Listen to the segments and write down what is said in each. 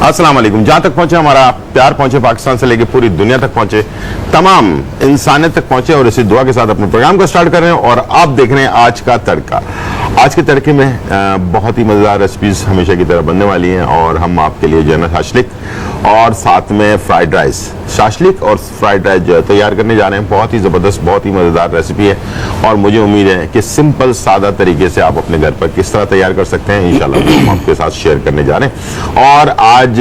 अस्सलाम वालेकुम। जहां तक पहुंचे हमारा प्यार पहुंचे, पाकिस्तान से लेकर पूरी दुनिया तक पहुंचे, तमाम इंसानियत तक पहुंचे, और इसी दुआ के साथ अपने प्रोग्राम को स्टार्ट कर रहे हैं। और आप देख रहे हैं आज का तड़का। आज के तड़के में बहुत ही मज़ेदार रेसिपीज हमेशा की तरह बनने वाली हैं, और हम आपके लिए जो है ना शाशलिक और साथ में फ्राइड राइस, शाशलिक और फ्राइड राइस जो है तैयार करने जा रहे हैं। बहुत ही ज़बरदस्त, बहुत ही मज़ेदार रेसिपी है, और मुझे उम्मीद है कि सिंपल सादा तरीके से आप अपने घर पर किस तरह तैयार कर सकते हैं, इंशाल्लाह हम आपके साथ शेयर करने जा रहे हैं। और आज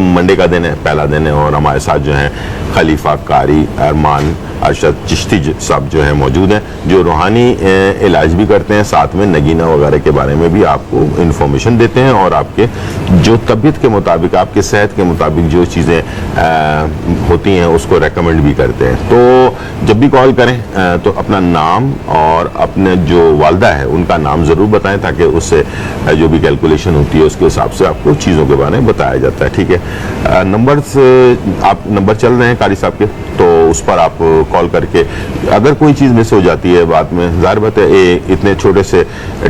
मंडे का दिन है, पहला दिन है, और हमारे साथ जो है खलीफा कारी अरमान अरशद चिश्ती साहब जो है मौजूद हैं, जो रूहानी इलाज भी करते हैं, साथ में नगीना वगैरह के बारे में भी आपको इन्फॉर्मेशन देते हैं, और आपके जो तबीयत के मुताबिक, आपके सेहत के मुताबिक जो चीज़ें होती हैं उसको रेकमेंड भी करते हैं। तो जब भी कॉल करें तो अपना नाम और अपने जो वालदा है उनका नाम ज़रूर बताएं, ताकि उससे जो भी कैलकुलेशन होती है उसके हिसाब से आपको चीज़ों के बारे में बताया जाता है। ठीक है, आप नंबर चल रहे हैं कारी साहब के, तो उस पर आप कॉल करके अगर कोई चीज़ मिस हो जाती है बात में, ज़ाहिर बात है इतने छोटे से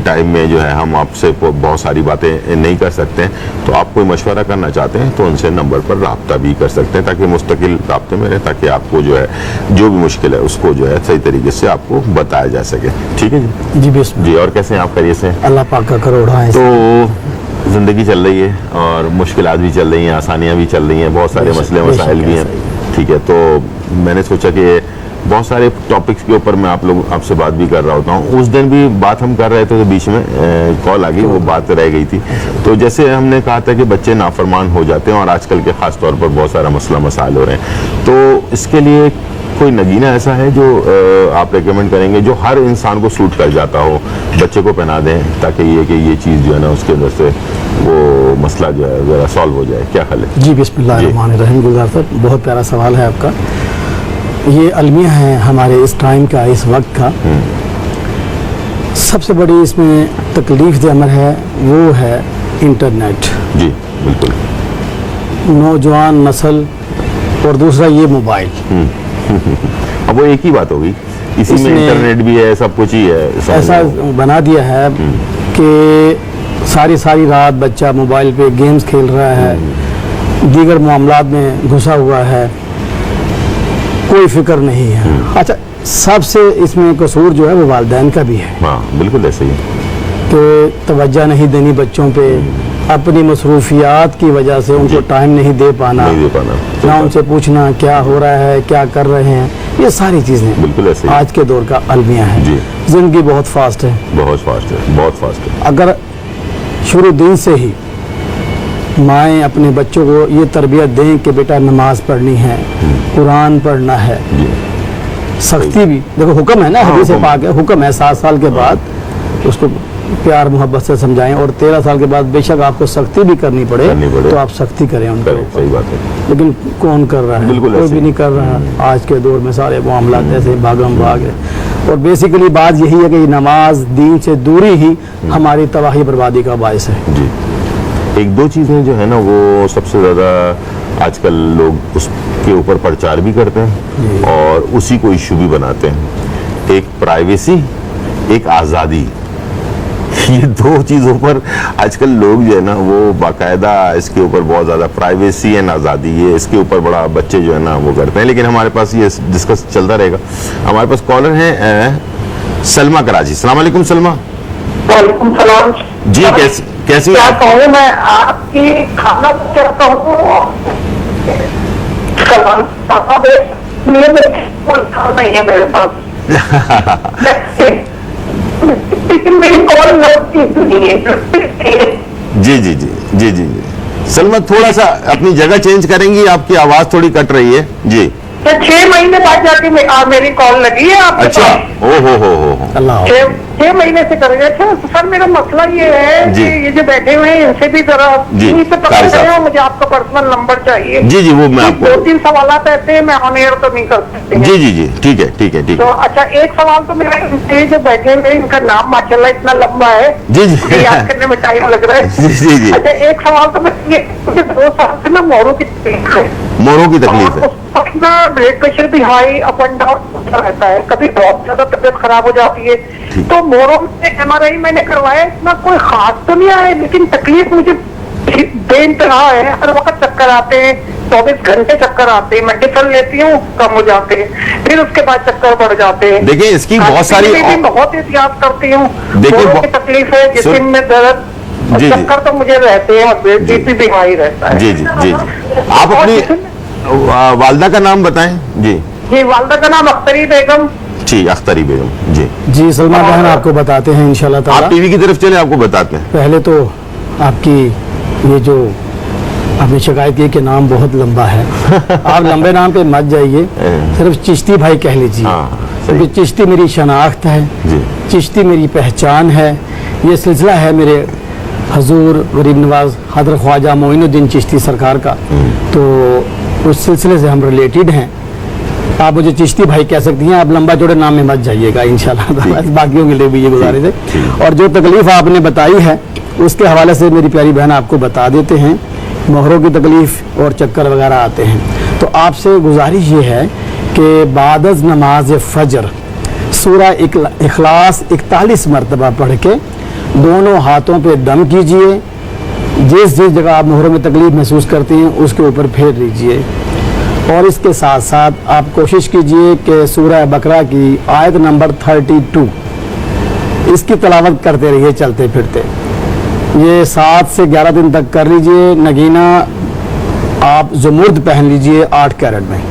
टाइम में जो है हम आपसे बहुत सारी बातें नहीं कर सकते हैं, तो आप कोई मशवरा करना चाहते हैं तो उनसे नंबर पर रब्ता भी कर सकते हैं, ताकि मुस्तकिल रब्ते में रहे, ताकि आपको जो है जो भी मुश्किल है उसको जो है सही तरीके से आपको बताया जा सके। ठीक है जी? जी बिस्मिल्लाह। जी, और कैसे हैं आप? खैरियत से? अल्लाह पाक का करोड़ा है। तो ज़िंदगी चल रही है, और मुश्किलात भी चल रही हैं, आसानियाँ भी चल रही हैं, बहुत सारे मसले मसाइल भी हैं। ठीक है, तो मैंने सोचा कि बहुत सारे टॉपिक्स के ऊपर मैं आपसे बात भी कर रहा होता हूँ। उस दिन भी बात हम कर रहे थे तो बीच में कॉल आ गई, वो बात रह गई थी। तो जैसे हमने कहा था कि बच्चे नाफरमान हो जाते हैं, और आजकल के ख़ास तौर पर बहुत सारा मसला मसाइल हो रहे हैं, तो इसके लिए कोई नगीना ऐसा है जो आप रेकमेंड करेंगे जो हर इंसान को सूट कर जाता हो, बच्चे को पहना दें, ताकि ये चीज़ जो है ना उसके अंदर से वो मसला जो है ज़रा सॉल्व हो जाए? क्या ख्याल है? जी बिस्मिल्लाहिर्रहमानिर्रहीम। गुलजार साहब, बहुत प्यारा सवाल है आपका। ये अलमिया है हमारे इस टाइम का, इस वक्त का। सबसे बड़ी इसमें तकलीफ जो अमर है वो है इंटरनेट। जी बिल्कुल। नौजवान नस्ल, और दूसरा ये मोबाइल। अब वो एक ही बात होगी, इसी में इंटरनेट भी है, सब कुछ ही है। ऐसा बना दिया है कि सारी रात बच्चा मोबाइल पे गेम्स खेल रहा है, दीगर मामलात में घुसा हुआ है, कोई फिक्र नहीं है। अच्छा, सबसे इसमें कसूर जो है वो वालिदैन का भी है। हाँ बिल्कुल ऐसे ही कि तवज्जो नहीं देनी बच्चों पे, अपनी मसरूफियात की वजह से उनको टाइम नहीं दे पाना, ना उनसे पूछना क्या हो रहा है, क्या कर रहे हैं, ये सारी चीज़ें बिल्कुल ऐसे आज के दौर का अलमिया है। जिंदगी बहुत फास्ट है, बहुत फास्ट है, बहुत फास्ट है। अगर शुरू दिन से ही माएँ अपने बच्चों को ये तरबियत दें कि बेटा नमाज पढ़नी है, कुरान पढ़ना है, सख्ती भी देखो, हुक्म है ना, हदीस पाक है, हुक्म है 7 साल के बाद उसको प्यार मोहब्बत से समझाएं, और 13 साल के बाद बेशक आपको सख्ती भी करनी पड़े तो आप सख्ती करें उनके ऊपर। सही बात है। लेकिन कौन कर रहा है? कोई भी नहीं कर रहा। आज के दौर में सारे मामलात ऐसे भागम भाग है, और बेसिकली बात यही है कि नमाज दीन से दूरी ही हमारी तबाही बर्बादी का बायस है। जी, एक दो चीज़ें जो है ना वो सबसे ज़्यादा आजकल लोग उसके ऊपर प्रचार भी करते हैं और उसी को इशू भी बनाते हैं। एक प्राइवेसी, एक आज़ादी। ये दो चीज़ों पर आजकल लोग जो है ना वो बाकायदा इसके ऊपर बहुत ज़्यादा, प्राइवेसी एंड आज़ादी, ये इसके ऊपर बड़ा बच्चे जो है ना वो करते हैं। लेकिन हमारे पास ये डिस्कस चलता रहेगा। हमारे पास कॉलर हैं सलमा कराची। अस्सलाम वालेकुम सलमा। वालेकुम सलाम जी, कैसी क्या कहूँ मैं आपकी खाना कहता हूँ नहीं है मेरे पास लेकिन मेरी कॉल नहीं है। जी जी जी जी जी सलमा, थोड़ा सा अपनी जगह चेंज करेंगी? आपकी आवाज थोड़ी कट रही है जी। 6 महीने बाद जाके मेरी कॉल लगी है आपके अच्छा, पास। हो 6 महीने से करेंगे। अच्छा सर, मेरा मसला ये है कि ये जो बैठे हुए हैं इनसे भी जरा इनसे पता चलेगा, मुझे आपका पर्सनल नंबर चाहिए। जी जी, वो मैं आपको 2-3 सवाल ऐसे हैं, मैं ऑन एयर तो नहीं कर सकती। जी जी जी, ठीक है ठीक है ठीक तो है। अच्छा, एक सवाल तो मेरा इनसे जो बैठे हुए इनका नाम माशाल्लाह इतना लंबा है, जी जी, याद करने में टाइम लग रहा है। जी जी जी। अच्छा, एक सवाल तो मुझे 2 साल से ना मोरों की तकलीफ है। मोरों की तकलीफ है? अपना ब्लड प्रेशर भी हाई अप एंड डाउन होता रहता है, कभी बहुत ज्यादा तबियत खराब हो जाती है। तो मोरों में MRI मैंने करवाया, इतना कोई खास तो नहीं आया, लेकिन तकलीफ मुझे बेइंतहा है, हर वक्त चक्कर आते हैं, 24 घंटे चक्कर आते हैं। मेडिसिन लेती हूँ, कम हो जाते हैं, फिर उसके बाद चक्कर बढ़ जाते हैं। देखिए इसकी बहुत सारी भी बहुत एहतियात करती हूँ। देखिए, गोड़ों की तकलीफ है, जिस्म में दर्द, और जी, जी। चक्कर तो मुझे रहते हैं, और बीपी भी हाई रहता है। जी जी जी जी आप अपनी वालदा का नाम बताएं। जी जी, वालदा का नाम अख्तरी बेगम। जी, अख्तरी बेगम। जी, जी सलमा बहन, आपको बताते हैं इंशाल्लाह ताला। आप टीवी की तरफ चले, आपको बताते हैं। पहले तो आपकी ये जो आपने शिकायत की कि नाम बहुत लंबा है, आप लंबे नाम पे मत जाइए, सिर्फ चिश्ती भाई कह लीजिए, हाँ, क्योंकि चिश्ती मेरी शनाख्त है, जी। चिश्ती मेरी पहचान है। ये सिलसिला है मेरे हजूर गरीब नवाज हजरत ख्वाजा मोइनुद्दीन चिश्ती सरकार का, तो उस सिलसिले से हम रिलेटेड हैं। आप मुझे चिश्ती भाई कह सकती हैं, आप लंबा चौड़े नाम में मत जाइएगा इंशाल्लाह। बाकियों के लिए भी ये गुजारिश है। और जो तकलीफ आपने बताई है उसके हवाले से मेरी प्यारी बहन आपको बता देते हैं। मोहरों की तकलीफ और चक्कर वगैरह आते हैं, तो आपसे गुजारिश ये है कि बादज नमाज फजर सूरा इखलास 41 मरतबा पढ़ के दोनों हाथों पे दम कीजिए। जिस जिस जगह आप मोहरों में तकलीफ महसूस करती हैं उसके ऊपर फेर लीजिए। और इसके साथ साथ आप कोशिश कीजिए कि सूरह बकरा की आयत नंबर 32 इसकी तलावत करते रहिए चलते फिरते। ये 7 से 11 दिन तक कर लीजिए। नगीना आप ज़ुमुर्द पहन लीजिए 8 कैरेट में।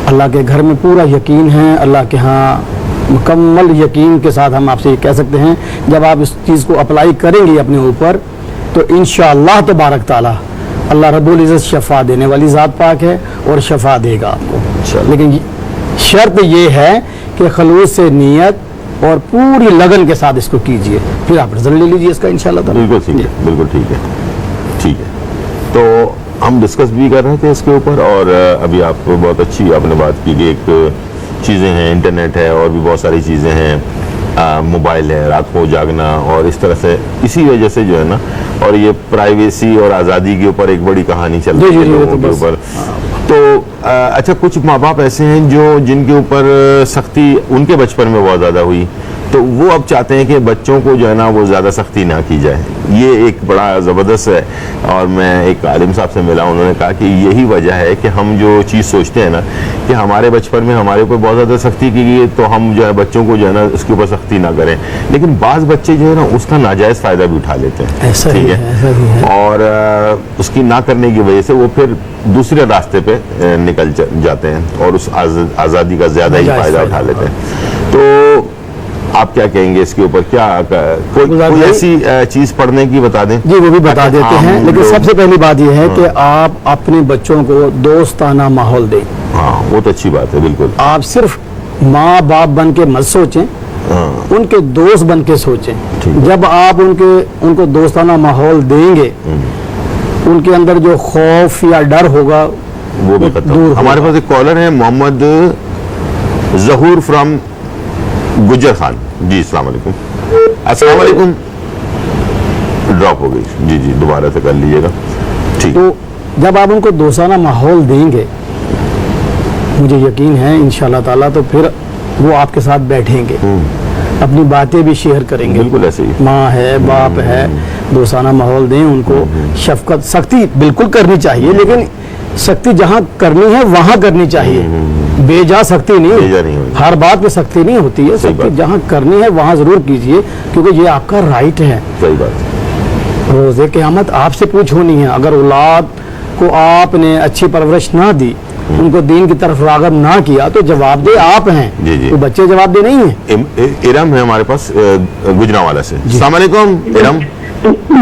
अल्लाह के घर में पूरा यकीन है, अल्लाह के यहाँ मुकम्मल यकीन के साथ हम आपसे ये कह सकते हैं, जब आप इस चीज़ को अप्लाई करेंगे अपने ऊपर तो इंशाअल्लाह तबारक ताला अल्लाह रब्बुल इज़्ज़त शफा देने वाली ज़ात पाक है और शफा देगा आपको। लेकिन शर्त ये है कि खलूस से नियत और पूरी लगन के साथ इसको कीजिए, फिर आप रिजल्ट ले लीजिए इसका इंशाअल्लाह ताला। बिल्कुल ठीक है, बिल्कुल ठीक है, ठीक है। तो हम डिस्कस भी कर रहे थे इसके ऊपर, और अभी आप बहुत अच्छी आपने बात की कि एक चीज़ें हैं, इंटरनेट है और भी बहुत सारी चीज़ें हैं, मोबाइल है, रात को जागना, और इस तरह से इसी वजह से जो है ना, और ये प्राइवेसी और आज़ादी के ऊपर एक बड़ी कहानी चल रही है लोगों के ऊपर। तो अच्छा, कुछ माँ बाप ऐसे हैं जो जिनके ऊपर सख्ती उनके बचपन में बहुत ज़्यादा हुई, तो वो अब चाहते हैं कि बच्चों को जो है ना वो ज़्यादा सख्ती ना की जाए। ये एक बड़ा ज़बरदस्त है। और मैं एक आलिम साहब से मिला, उन्होंने कहा कि यही वजह है कि हम जो चीज़ सोचते हैं ना कि हमारे बचपन में हमारे ऊपर बहुत ज़्यादा सख्ती की गई है, तो हम जो है बच्चों को जो है ना उसके ऊपर सख्ती ना करें। लेकिन बाज़ बच्चे जो है ना उसका नाजायज़ फ़ायदा भी उठा लेते हैं, ऐसा ठीक ही है, ऐसा ही है। और उसकी ना करने की वजह से वो फिर दूसरे रास्ते पे निकल जाते हैं और उस आज़ादी का ज़्यादा ही फ़ायदा उठा लेते हैं। तो आप क्या कहेंगे इसके ऊपर? क्या कोई ऐसी चीज पढ़ने की बता दें? जी वो भी बता देते हैं, लेकिन सबसे पहली बात यह है कि आप अपने बच्चों को दोस्ताना माहौल दें। हाँ, वो तो अच्छी बात है, बिल्कुल। आप सिर्फ माँ बाप बन के मत सोचें, उनके दोस्त बन के सोचें। जब आप उनको दोस्ताना माहौल देंगे, उनके अंदर जो खौफ या डर होगा वो भी खत्म। हमारे पास एक कॉलर है, मोहम्मद जहूर फ्रॉम गुजर खान जी। अस्सलाम वालेकुम। अस्सलाम वालेकुम। ड्रॉप हो गई जी, जी दोबारा से कर लीजिएगा, ठीक। तो जब आप उनको दोस्ताना माहौल देंगे, मुझे यकीन है इंशाल्लाह ताला, तो फिर वो आपके साथ बैठेंगे, अपनी बातें भी शेयर करेंगे। बिल्कुल ऐसे ही। माँ है, बाप है, दोस्ताना माहौल दें उनको। शफकत, सख्ती बिल्कुल करनी चाहिए, लेकिन सख्ती जहाँ करनी है वहाँ करनी चाहिए, बेजा सख्ती नहीं होती। हर बात पे सख्ती नहीं होती है, सख्ती जहाँ करनी है वहाँ जरूर कीजिए, क्योंकि ये आपका राइट है। सही बात। रोज़े क़यामत आपसे पूछ होनी है। अगर औलाद को आपने अच्छी परवरिश ना दी, उनको दीन की तरफ राग़ब ना किया, तो जवाबदेह आप हैं। जी, जी। तो बच्चे जवाबदेह नहीं हैं। इरम है हमारे पास गुजरांवाला से। अस्सलाम वालेकुम इरम।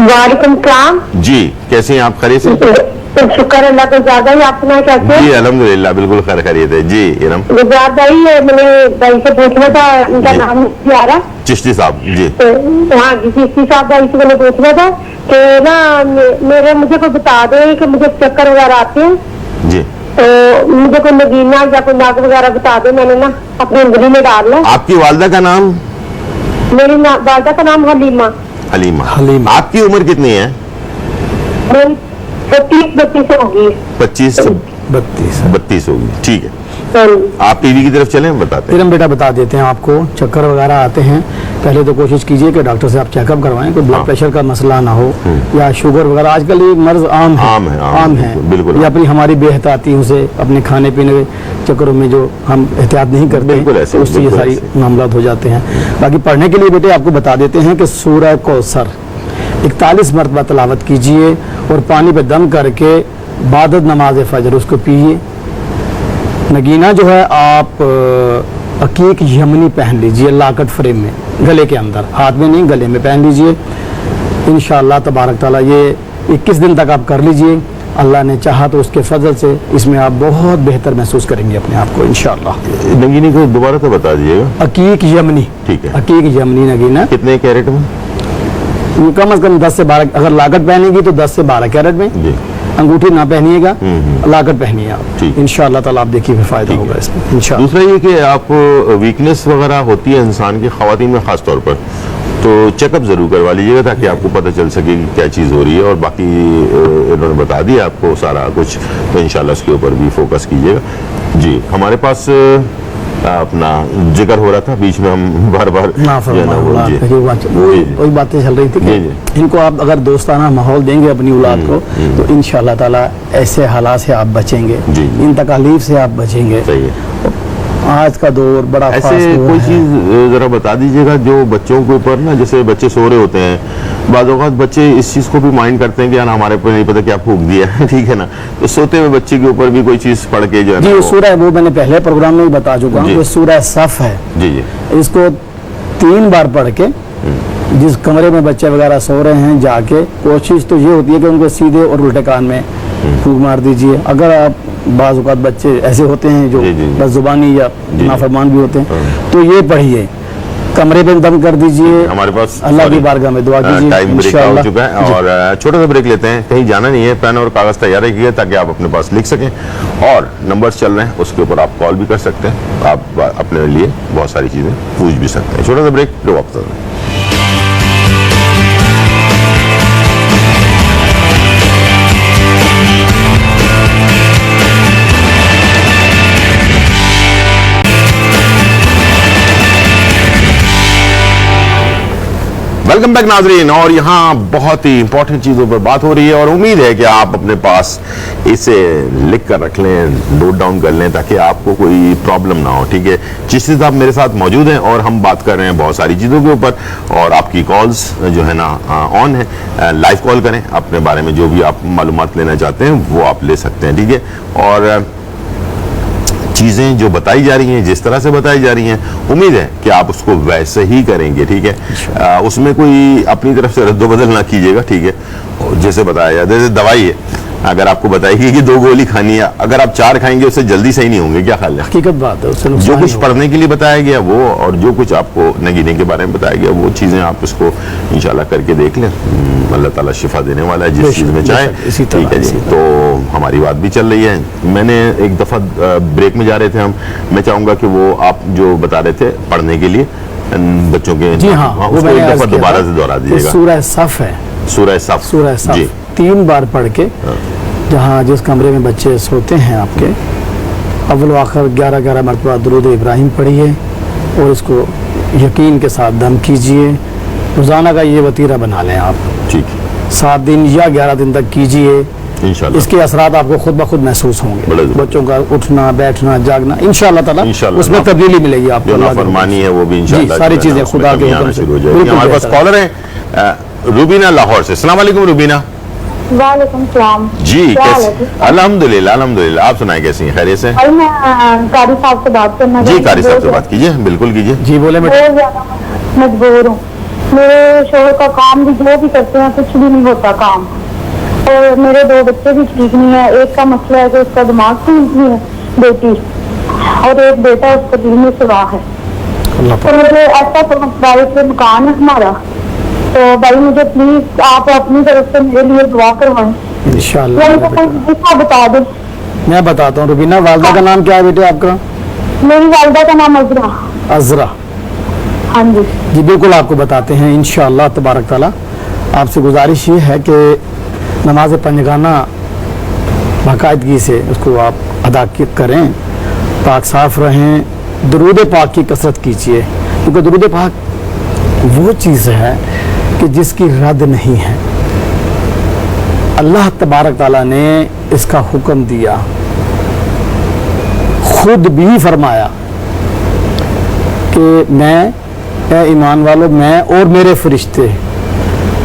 वालेकुम सलाम जी, कैसे हैं आप? खैरियत से? शुक्र अल्लाह का, ज्यादा ही आप सुना कैसे? जी अल्हम्दुलिल्लाह, बिल्कुल खैरियत है जी। इरम गुजरात भाई, मैंने भाई से पूछना था, उनका नाम नहीं आ रहा, चिश्ती साहब जी। तो हाँ जी, चिश्ती साहब भाई से मैंने पूछना था कि ना मेरे मुझे कोई बता दे कि मुझे चक्कर वगैरह आते हैं जी, तो मुझे कोई नगीना या कोई नाक वगैरह बता दे। मैंने ना अपनी उंगली में डाल ला। आपकी वालदा का नाम? मेरी वालदा का नाम हलीमा। हलीमा। आपकी उम्र कितनी है? मेरी 32 होगी। 25 32 होगी, ठीक है। आप टीवी की तरफ चलें, बताते हैं। फिर हम बेटा बता देते हैं आपको, चक्कर वगैरह आते हैं पहले तो कोशिश कीजिए कि डॉक्टर से आप चेकअप करवाएं, कोई ब्लड प्रेशर का मसला ना हो या शुगर वगैरह। आजकल ये मर्ज आम है, बिल्कुल। ये अपनी हमारी बेहतातियों से, अपने खाने पीने के चक्करों में जो हम एहतियात नहीं करते, तो उससे ये सारी मामलात हो जाते हैं। बाकी पढ़ने के लिए बेटे आपको बता देते हैं कि सूरह कौसर 41 मरतबा तलावत कीजिए और पानी पे दम करके बादत नमाज फजर उसको पिए। नगीना जो है आप अकीक यमनी पहन लीजिए लाकट फ्रेम में, गले के अंदर, हाथ में नहीं गले में पहन लीजिए। इंशाअल्लाह तबारक ताला ये 21 दिन तक आप कर लीजिए। अल्लाह ने चाहा तो उसके फजल से इसमें आप बहुत बेहतर महसूस करेंगे अपने आप को इंशाअल्लाह। नगीनी को दोबारा तो बता दीजिएगा। अकीक यमनी, ठीक है, अकीक यमनी नगीना कितने कैरेट में? कम से कम 10 से 12, अगर लाकट पहनेगी तो 10 से 12 कैरेट में। जी। अंगूठी ना पहनिएगा, लाकट पहनिए आप। इंशाअल्लाह ताला आप देखिए फायदा होगा इसमें इंशाअल्लाह। दूसरा ये कि आप वीकनेस वगैरह होती है इंसान की, ख़वातीन में खास तौर पर, तो चेकअप जरूर करवा लीजिएगा ताकि आपको पता चल सके कि क्या चीज़ हो रही है। और बाकी इन्होंने बता दिया आपको सारा कुछ, तो इंशाल्लाह उसके ऊपर भी फोकस कीजिएगा। जी, हमारे पास अपना जिक्र हो रहा था बीच में, हम बार बार वही बातें चल रही थी कि इनको आप अगर दोस्ताना माहौल देंगे अपनी औलाद को, तो इंशाअल्लाह ताला ऐसे हालात से आप बचेंगे, इन तकालीफ से आप बचेंगे। आज का दौर बड़ा ऐसे कोई चीज़ ज़रा बता दीजिएगा जो बच्चों के ऊपर ना, जैसे बच्चे सो रहे होते हैं, बाज़ औक़ात बच्चे इस चीज़ को भी माइंड करते हैं कि यार हमारे पर नहीं पता क्या फूंक दिया है, ठीक है ना, तो सोते हुए बच्चे के ऊपर भी कोई चीज़ पढ़ के जो है जी, सूरह वो मैंने पहले प्रोग्राम में भी बता चुका हूँ, सूरह सफ है जी जी, इसको 3 बार पढ़ के जिस कमरे में बच्चे वगैरह सो रहे हैं जाके, कोशिश तो ये होती है कि उनको सीधे और उल्टे कान में फूंक मार दीजिए। अगर आप बाज़ औक़ात बच्चे ऐसे होते हैं जो बस जुबानी या नाफरमान भी होते हैं, तो ये पढ़िए, कमरे पे दम कर दीजिए। हमारे पास अल्लाह की बारगाह में दुआ कीजिए। टाइम ब्रेक हो चुका है और छोटा सा ब्रेक लेते हैं, कहीं जाना नहीं है, पेन और कागज तैयार रखिए ताकि आप अपने पास लिख सकें, और नंबर्स चल रहे हैं उसके ऊपर आप कॉल भी कर सकते हैं, आप अपने लिए बहुत सारी चीज़ें पूछ भी सकते हैं। छोटा सा ब्रेक, फिर वापस आते हैं। वेलकम बैक नाजरीन, और यहाँ बहुत ही इंपॉर्टेंट चीज़ों पर बात हो रही है और उम्मीद है कि आप अपने पास इसे लिख कर रख लें, नोट डाउन कर लें ताकि आपको कोई प्रॉब्लम ना हो। ठीक है, जिस साहब मेरे साथ मौजूद हैं और हम बात कर रहे हैं बहुत सारी चीज़ों के ऊपर, और आपकी कॉल्स जो है ना ऑन है, लाइव कॉल करें, अपने बारे में जो भी आप मालूमात लेना चाहते हैं वो आप ले सकते हैं। ठीक है, और चीज़ें जो बताई जा रही हैं, जिस तरह से बताई जा रही हैं, उम्मीद है कि आप उसको वैसे ही करेंगे। ठीक है, उसमें कोई अपनी तरफ से रद्दोबदल ना कीजिएगा। ठीक है, जैसे बताया जाए, जैसे दवाई है, अगर आपको बताइए कि 2 गोली खानी है, अगर आप 4 खाएंगे उससे जल्दी सही नहीं होंगे, क्या ख्याल है? हकीकत बात है, उससे जो कुछ पढ़ने के लिए बताया गया वो, और जो कुछ आपको नगीने के बारे में बताया गया वो चीज़ें आप इसको इंशाल्लाह करके देख लें। अल्लाह ताला शिफा देने वाला है जिस चीज़ में चाहे। ठीक है जी, तो हमारी बात भी चल रही है। मैंने एक दफ़ा ब्रेक में जा रहे थे हम, मैं चाहूँगा कि वो आप जो बता रहे थे पढ़ने के लिए बच्चों के, जी हाँ, उसको एक दफ़ा दोबारा से दोहरा दीजिएगा। सूरह सफ है, सूरह सफ, सूरह सफ 3 बार पढ़ के, जहाँ जिस कमरे में बच्चे सोते हैं आपके, अव्वल आखिर 11-11 मरतबा दुरूद इब्राहिम पढ़िए और इसको यकीन के साथ दम कीजिए। रोज़ाना का ये वतीरा बना लें आप, ठीक, 7 दिन या 11 दिन तक कीजिए। इंशाल्लाह इसके असरात आपको खुद ब खुद महसूस होंगे, बच्चों का उठना बैठना जागना इंशाल्लाह ताला उसमें तब्दीली मिलेगी आपको। फरमानी है वो भी इंशाल्लाह, सारी चीजें खुदा के हुक्म से शुरू हो जाएगी। हमारे पास कॉलर है रूबीना लाहौर से। अस्सलाम वालेकुम रूबीना। वालेकुम सलाम जी, कैसे? अल्हम्दुलिल्लाह अल्हम्दुलिल्लाह, आप सुनाए कैसी हैं? खैरियत से? भाई मैं कारी साहब से बात करना जी, कारी साहब से बात कीजिए, बिल्कुल कीजिए जी। बोले मैं बहुत ज्यादा मजबूर हूँ, मेरे शोहर का काम भी जो भी करते हैं कुछ भी नहीं होता काम, और मेरे 2 बच्चे भी ठीक नहीं है। एक का मसला है कि उसका दिमाग ठीक नहीं है, बेटी, और एक बेटा उसका दिल में सिवा है। तो मुझे ऐसा प्राइवेट में मकान है हमारा, तो भाई मुझे प्लीज आप अपनी तरफ से मेरे लिए दुआ करवाएं इंशाल्लाह। बता दें। मैं बताता हूँ रुबीना, वालदा का नाम क्या है बेटे आपका? मेरी वालदा का नाम अजरा। अजरा, हाँ जी जी बिल्कुल आपको बताते हैं इंशाअल्लाह तबारक ताला। आपसे गुजारिश ये है कि नमाज पंजगाना बाकायदगी से उसको आप अदा करें, पाक साफ रहें, दरूद पाक की कसरत कीजिए, क्योंकि दरूद पाक वो चीज़ है कि जिसकी रद्द नहीं है। अल्लाह तबारक ताला ने इसका हुक्म दिया, खुद भी फरमाया कि मैं, ए ईमान वालों, मैं और मेरे फरिश्ते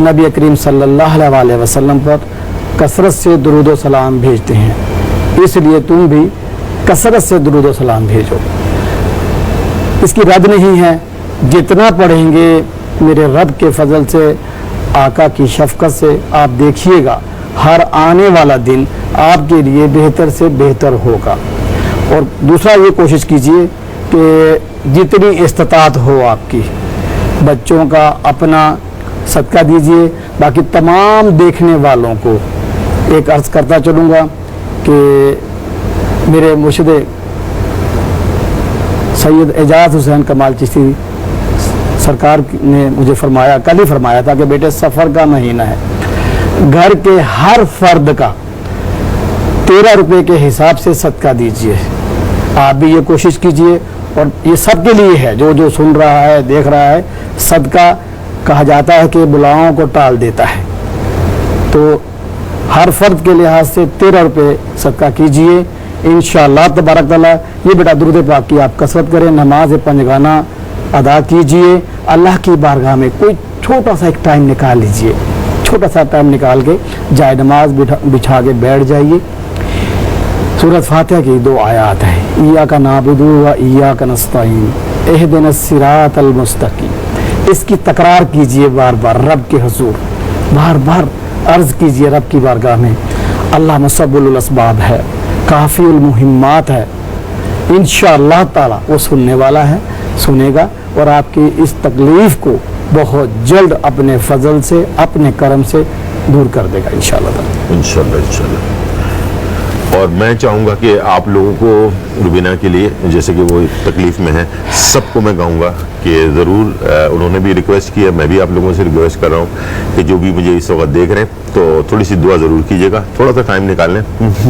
नबी करीम सल्लल्लाहु अलैहि वसल्लम पर कसरत से दुरूद व सलाम भेजते हैं, इसलिए तुम भी कसरत से दुरूद व सलाम भेजो। इसकी रद्द नहीं है, जितना पढ़ेंगे मेरे रब के फजल से, आका की शफकत से, आप देखिएगा हर आने वाला दिन आपके लिए बेहतर से बेहतर होगा। और दूसरा ये कोशिश कीजिए कि जितनी इस्तात हो आपकी, बच्चों का अपना सदका दीजिए। बाकी तमाम देखने वालों को एक अर्ज़ करता चलूँगा कि मेरे मुर्शिद सैयद एजाज हुसैन कमाल चिश्ती सरकार ने मुझे फरमाया, कल ही फरमाया था कि बेटे सफ़र का महीना है, घर के हर फर्द का 13 रुपये के हिसाब से सदका दीजिए। आप भी ये कोशिश कीजिए, और ये सबके लिए है, जो जो सुन रहा है, देख रहा है। सदका कहा जाता है कि बुलाओं को टाल देता है, तो हर फर्द के लिहाज से 13 रुपये सदका कीजिए। इंशाअल्लाह तबारक तआला ये बेटा दुरूद पाक की आप कसरत करें, नमाज पंजगाना अदा कीजिए। अल्लाह की बारगाह में कोई छोटा सा एक टाइम निकाल लीजिए, छोटा सा टाइम निकाल के जाए नमाज बिछा के बैठ जाइए। सूरत फातिहा की 2 आयात है, इय्याका नअबुदु व इय्याका नस्तईन इहदिनस सिरातल मुस्तकीम। इसकी तकरार कीजिए बार बार रब के हुजूर, बार बार अर्ज कीजिए रब की बारगाह में। अल्लाह मुसब्बिलुल अस्बाब है, काफ़िउल मुहिम्मात है। इंशाअल्लाह ताला वो सुनने वाला है, सुनेगा और आपकी इस तकलीफ को बहुत जल्द अपने फजल से, अपने करम से दूर कर देगा इंशाअल्लाह ताला। इंशाअल्लाह। और मैं चाहूँगा कि आप लोगों को रुबीना के लिए, जैसे कि वो तकलीफ़ में है, सबको मैं कहूँगा कि ज़रूर, उन्होंने भी रिक्वेस्ट की है, मैं भी आप लोगों से रिक्वेस्ट कर रहा हूँ कि जो भी मुझे इस वक्त देख रहे हैं तो थोड़ी सी दुआ ज़रूर कीजिएगा, थोड़ा सा टाइम निकाल लें,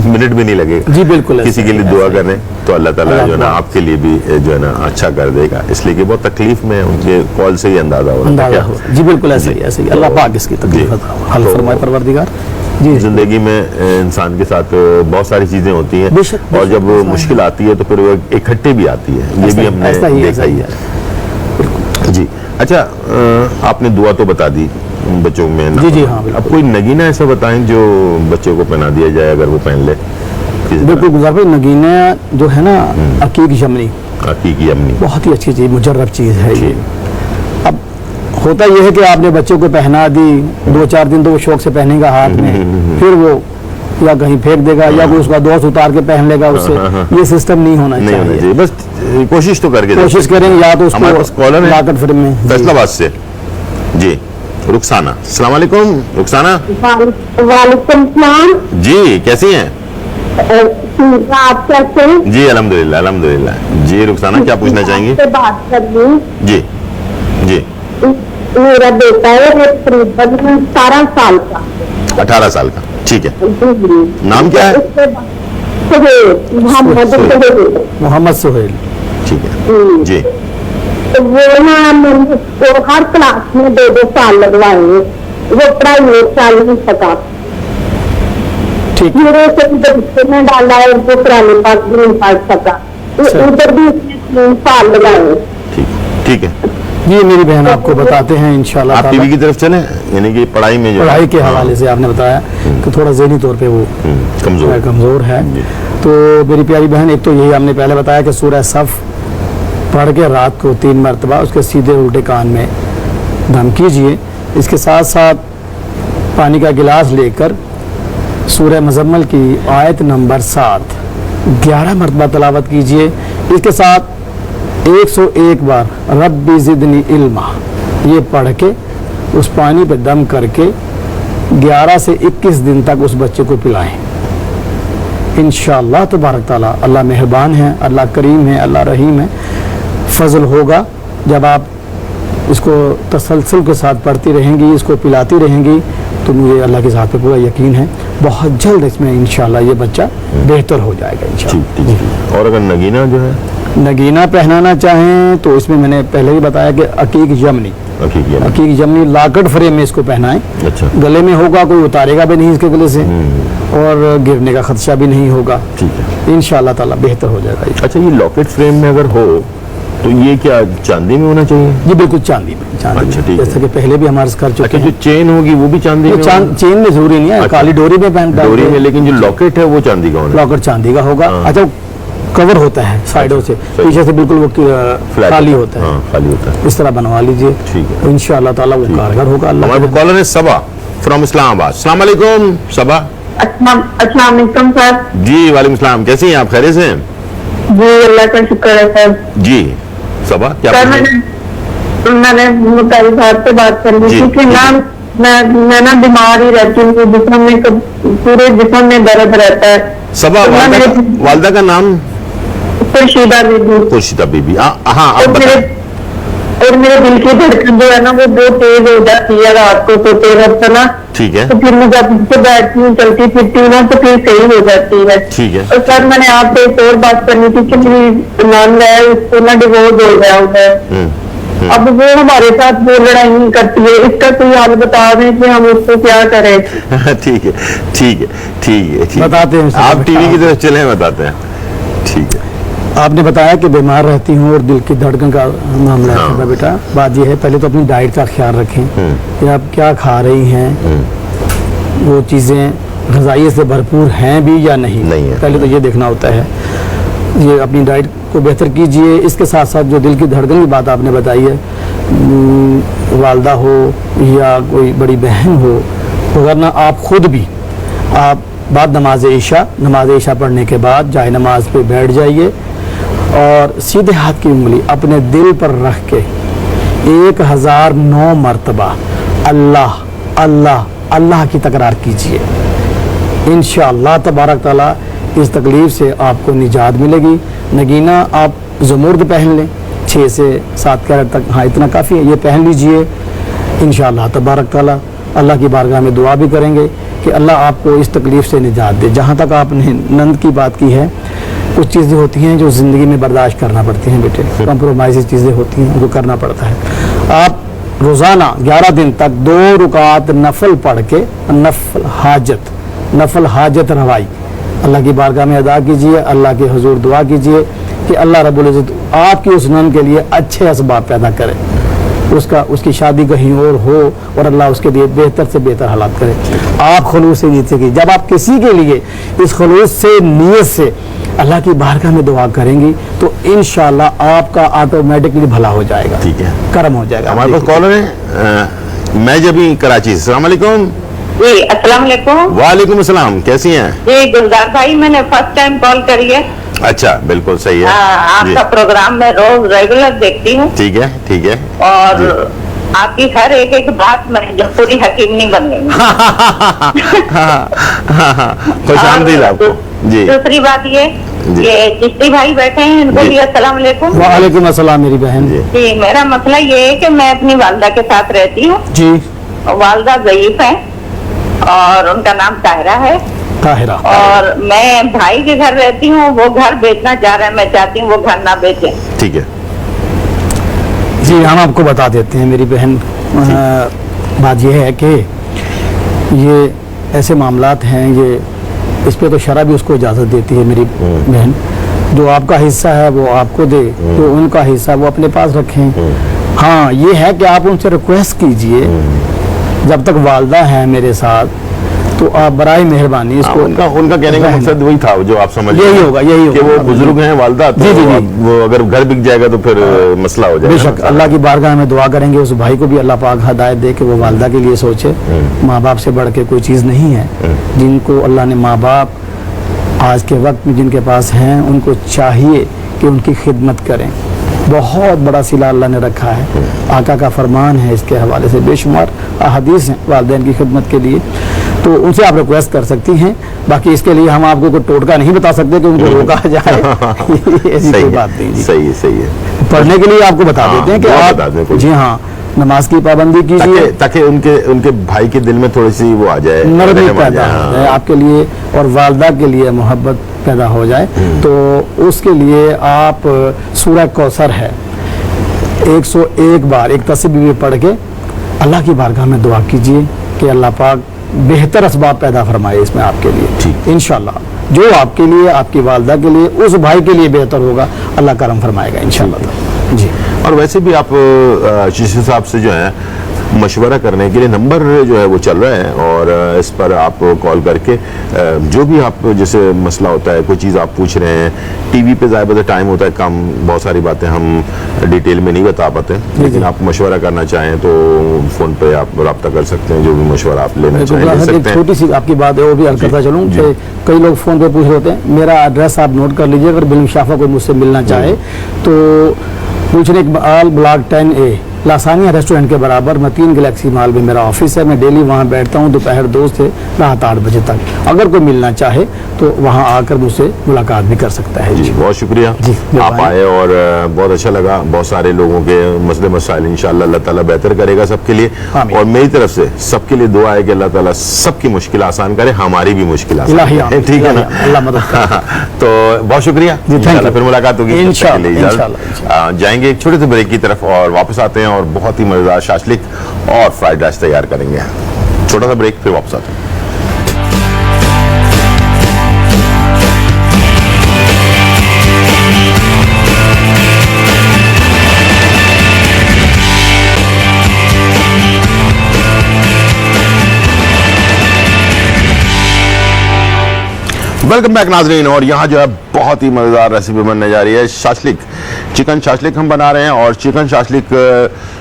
मिनट भी नहीं लगेगा जी, बिल्कुल। किसी के लिए दुआ करें तो अल्लाह ताला जो है ना आपके लिए भी जो है ना अच्छा कर देगा, इसलिए कि बहुत तकलीफ में उनके कॉल से ही अंदाज़ा हो रहा है। जी बिल्कुल, ऐसे ही ऐसे ही अल्लाह पाक इसकी तकलीफ हल फरमाए परवरदिगार। जी, जिंदगी में इंसान के साथ बहुत सारी चीजें होती हैं, और जब मुश्किल आती है तो फिर वो इकट्ठे भी आती है, ये भी हमने देखा ही है। जी अच्छा, आपने दुआ तो बता दी बच्चों में। जी जी हाँ, अब कोई नगीना ऐसा बताएं जो बच्चों को पहना दिया जाए अगर वो पहन ले। बिल्कुल गुज़ार भाई, नगीना जो है ना, अकीक शमनी, अकीकी अमनी, बहुत ही अच्छी चीज़, मुजर्रब चीज़ है ये। अब होता यह है कि आपने बच्चों को पहना दी, 2-4 दिन तो वो शौक से पहनेगा हाथ में, फिर वो या कहीं फेंक देगा या कोई उसका दोस्त उतार के पहन लेगा उससे। ये सिस्टम नहीं होना चाहिए। बस कोशिश तो करके कोशिश करें, या तो उसको लाकर फिर में फैसलाबाद से। जी रुखसाना, अस्सलाम वालेकुम रुखसाना। वालेकुम सलाम जी, कैसी हैं? आप कैसे हैं? जी अल्हम्दुलिल्लाह अल्हम्दुलिल्लाह। जी रुखसाना, क्या पूछना चाहेंगी? बात कर रही हूँ। जी जी। मेरा बेटा है करीबन 17 साल का। 18 साल का, ठीक है। नाम क्या है? मोहम्मद सुहेल। ठीक है जी। तो वो ना वो हर क्लास में 2-2 साल लगवाएंगे, वो पढ़ाई में चल नहीं सका। ठीक, मेरे से में डाला है, वो पुराने पास भी नहीं पढ़ सका, उधर भी 3 साल लगाए। ठीक है ये मेरी बहन आपको बताते हैं इंशाल्लाह। आप टीवी की तरफ चलें, यानी कि पढ़ाई में, जो पढ़ाई के हवाले से आपने बताया कि थोड़ा ज़हनी तौर पे वो कमज़ोर है। तो मेरी प्यारी बहन, एक तो यही हमने पहले बताया कि सूरह सफ़ पढ़ के रात को 3 मरतबा उसके सीधे उल्टे कान में दम कीजिए। इसके साथ साथ पानी का गिलास लेकर सूरह मुज़म्मिल की आयत नंबर 7 11 मरतबा तलावत कीजिए। इसके साथ 101 बार रब्बी ज़िदनी इल्मा ये पढ़ के उस पानी पे दम करके 11 से 21 दिन तक उस बच्चे को पिलाएं। इंशाअल्लाह तबारक ताला अल्लाह मेहरबान है, अल्लाह करीम है, अल्लाह रहीम है। फजल होगा जब आप इसको तसलसल के साथ पढ़ती रहेंगी, इसको पिलाती रहेंगी, तो मुझे अल्लाह के साथ पे पूरा यकीन है बहुत जल्द इसमें इंशाअल्लाह ये बच्चा बेहतर हो जाएगा इंशाअल्लाह। और अगर नगीना जो है नगीना पहनाना चाहें तो इसमें मैंने पहले ही बताया कि अकीक यमनी, हकीकी है ना? अकीक यमनी लाकट फ्रेम में इसको पहनाएं। अच्छा गले में होगा, कोई उतारेगा भी नहीं इसके गले से और गिरने का खदशा भी नहीं होगा। ठीक है। इंशाअल्लाह ताला बेहतर हो जाएगा ये। अच्छा, ये लॉकेट फ्रेम में अगर हो तो ये क्या चांदी में होना चाहिए? जी बिल्कुल चांदी में, चांदी अच्छा, में। ठीक है। जैसे कि पहले भी हमारे कर चुके अच्छा, जो हैं। चेन होगी वो भी चांदी में होगी? चेन में जरूरी नहीं है, अच्छा। काली डोरी में पहन डोरी में, लेकिन जो लॉकेट है वो चांदी का होना? लॉकेट चांदी का होगा। हाँ। अच्छा, कवर होता है साइडों से, सही। पीछे से बिल्कुल वो फ्लैट खाली होता है। हाँ, खाली होता है। इस तरह बनवा लीजिए, ठीक है। इंशाअल्लाह ताला वो कारगर होगा। अल्लाह हमारे के कॉलर है सबा फ्रॉम इस्लामाबाद। अस्सलाम वालेकुम सबा। अस्सलाम वालेकुम सर। जी वालेकुम सलाम, कैसी हैं आप? खैरियत से हैं? जी अल्लाह का शुक्र है सर। जी सबा, क्या सर पूछें? मैंने मुतारी साहब से बात करनी जी, थी कि जी। मैं ना बीमार ही रहती हूँ, जिस्म में पूरे जिस्म में दर्द रहता है। सबा, तो वालदा का नाम? खुर्शीदा बीबी। खुर्शीदा बीबी। हाँ, आप और बताएं। मेरे दिल की धड़कन जो है ना वो बहुत तेज हो जाती है रात को सोते वक्त ना। ठीक है, तो फिर मैं जब से बैठती हूँ चलती फिरती हूँ ना तो फिर सही हो जाती है। ठीक है। और सर मैंने आपसे एक और बात करनी थी कि मेरी नंद है, उसको ना डिवोर्स हो गया हुआ है। अब वो हमारे साथ वो लड़ाई नहीं करती है, इसका कोई हाल बता दें कि हम उसको क्या करें। ठीक है, ठीक है, ठीक है, ठीक है। बताते हैं सबा, आप टीवी की तरफ चले, बताते हैं। ठीक है। आपने बताया कि बीमार रहती हूँ और दिल की धड़कन का मामला हाँ। है बेटा। बात यह है, पहले तो अपनी डाइट का ख्याल रखें कि आप क्या खा रही हैं, वो चीज़ें ग़िज़ाइयत से भरपूर हैं भी या नहीं है। पहले तो ये देखना होता है। ये अपनी डाइट को बेहतर कीजिए। इसके साथ साथ जो दिल की धड़कन की बात आपने बताई है, वालदा हो या कोई बड़ी बहन हो, वरना आप खुद भी आप बाद नमाज ईशा पढ़ने के बाद जाए नमाज पे बैठ जाइए और सीधे हाथ की उंगली अपने दिल पर रख के 1009 मरतबा अल्लाह अल्लाह अल्लाह की तकरार कीजिए। इंशाअल्लाह तबारक ताला इस तकलीफ से आपको निजात मिलेगी। नगीना आप ज़मुर्द पहन लें 6 से 7 कैरेट तक, हाँ इतना काफ़ी है, ये पहन लीजिए। इंशाअल्लाह तबारक ताला अल्लाह की बारगाह में दुआ भी करेंगे कि अल्लाह आपको इस तकलीफ से निजात दे। जहाँ तक आपने नंद की बात की है, कुछ चीज़ें होती हैं जो ज़िंदगी में बर्दाश्त करना पड़ती हैं बेटे, कंप्रोमाइज़ चीज़ें होती हैं, उनको करना पड़ता है। आप रोज़ाना 11 दिन तक 2 रुकात नफल पढ़ के नफल हाजत रवाई अल्लाह की बारगाह में अदा कीजिए। अल्लाह के हुजूर दुआ कीजिए कि अल्लाह रब्बुल इज़्ज़त आपकी उस नंद के लिए अच्छे असबाब पैदा करे, उसकी शादी कहीं और हो और अल्लाह उसके लिए बेहतर से बेहतर हालात करे। आप खुलूस से नीयत से कीजिए। जब आप किसी के लिए इस खुलूस से नीयत से अल्लाह की बारगाह में दुआ करेंगी तो इंशाअल्लाह आपका ऑटोमेटिकली भला हो जाएगा, ठीक है, कर्म हो जाएगा। हमारे पास कॉलर है मैं जबी कराची। अस्सलाम वालेकुम। जी अस्सलाम वालेकुम। वालेकुम अस्सलाम, कैसी हैं? जी गुलजार भाई, मैंने फर्स्ट टाइम कॉल करी है। अच्छा, बिल्कुल सही है। जी, आपका प्रोग्राम मैं रोज रेगुलर देखती हूँ ठीक है, ठीक है। और आपकी हर एक बात में जो पूरी हकीम नहीं बन गई। खुश आमदीद आपको। जी, दूसरी बात ये जी। कि चिश्ती भाई बैठे हैं, इनको जी। भी अस्सलाम वालेकुम। वालेकुम अस्सलाम मेरी बहन। जी, जी मेरा मसला ये है कि मैं अपनी वालदा के साथ रहती हूँ। जी वालदा ज़ईफ है और उनका नाम ताहिरा है। ताहिरा, और मैं भाई के घर रहती हूँ, वो घर बेचना चाह रहे हैं, मैं चाहती हूँ वो घर ना बेचे। ठीक है। जी हम आपको बता देते हैं मेरी बहन। बात यह है कि ये ऐसे मामलात हैं, ये इस पे तो शरा भी उसको इजाज़त देती है मेरी बहन। जो आपका हिस्सा है वो आपको दे, जो उनका हिस्सा वो अपने पास रखें। हाँ ये है कि आप उनसे रिक्वेस्ट कीजिए, जब तक वालदा है मेरे साथ तो आप बराए मेहरबानी इसको। उनका कहने का मकसद वही था जो आप समझ यही होगा, यही कि होगा। वो बुजुर्ग हैं वालदा, तो जी, जी, जी। अब वो अगर घर बिक जाएगा तो फिर मसला हो जाएगा। बेशक अल्लाह की बारगाह में दुआ करेंगे, उस भाई को भी अल्लाह पाक हदायत दे कि वो वालदा के लिए सोचे। माँ बाप से बढ़ के कोई चीज़ नहीं है। जिनको अल्लाह ने माँ बाप आज के वक्त में जिनके पास हैं, उनको चाहिए कि उनकी खिदमत करें। बहुत बड़ा सिला अल्लाह ने रखा है, आका का फरमान है इसके हवाले से, बेशुमार अहादीस हैं वालिदैन की खिदमत के लिए। तो उनसे आप रिक्वेस्ट कर सकती हैं। बाकी इसके लिए हम आपको कोई टोटका नहीं बता सकते कि उनको रोका जाए, ऐसी कोई बात नहीं जी। सही है, सही है। पढ़ने के लिए आपको बता हाँ, देते हैं कि दुआ आप बता दें कोई। जी हाँ नमाज की पाबंदी कीजिए, ताकि उनके भाई के दिल में थोड़ी सी वो आ जाए, नरमी रहम आ पैदा जाए। हो जाए आपके लिए और वालदा के लिए मोहब्बत पैदा हो जाए। तो उसके लिए आप सूरह कौसर है 101 बार एक तस्बीह भी पढ़ के अल्लाह की बारगाह में दुआ कीजिए कि अल्लाह पाक बेहतर असबाब पैदा फरमाए इसमें आपके लिए। इंशाल्लाह जो आपके लिए, आपकी वालदा के लिए, उस भाई के लिए बेहतर होगा, अल्लाह करम फरमाएगा इंशाल्लाह। जी। और वैसे भी आप जिस हिसाब से जो है मशवरा करने के लिए नंबर जो है वो चल रहा है, और इस पर आप कॉल करके जो भी आप जैसे मसला होता है, कोई चीज़ आप पूछ रहे हैं, टीवी पे ज़्यादा टाइम होता है कम, बहुत सारी बातें हम डिटेल में नहीं बता पाते, लेकिन आप मशवरा करना चाहें तो फ़ोन पे आप रब्ता कर सकते हैं, जो भी मशवरा आप लेना चाहें ले सकते हैं। छोटी सी आपकी बात है वो भी अर्ज करता चलूँ कि कई लोग फ़ोन पे पूछ रहे होते हैं, मेरा एड्रेस आप नोट कर लीजिए, अगर बिलमुशाफा कोई मुझसे मिलना चाहे तो Gulshan Iqbal block 10A Lasania restaurant के बराबर में 3 गैलेक्सी मॉल में मेरा ऑफिस है। मैं डेली वहाँ बैठता हूँ दोपहर 2 से रात 8 बजे तक। अगर कोई मिलना चाहे तो वहाँ आकर मुझसे मुलाकात भी कर सकता है। जी बहुत शुक्रिया जी, आप आए, और बहुत अच्छा लगा। बहुत सारे लोगों के मसले मसाइल इंशाल्लाह अल्लाह ताला बेहतर करेगा सबके लिए, और मेरी तरफ से सबके लिए दुआ है कि अल्लाह ताला सबकी मुश्किल आसान करे, हमारी भी मुश्किल आसान करे, ठीक है ना? अल्लाह मदद करे। तो बहुत शुक्रिया, इंशाल्लाह फिर मुलाकात होगी। इंशाल्लाह जाएंगे एक छोटे से ब्रेक की तरफ और वापस आते हैं और बहुत ही मजेदार शाशलिक और फ्राइड राइस तैयार करेंगे। छोटा सा ब्रेक, फिर वापस आते हैं। वेलकम बैक नाजरीन, और यहाँ जो है बहुत ही मज़ेदार रेसिपी बनने जा रही है, शाशलिक, चिकन शाशलिक हम बना रहे हैं। और चिकन शाशलिक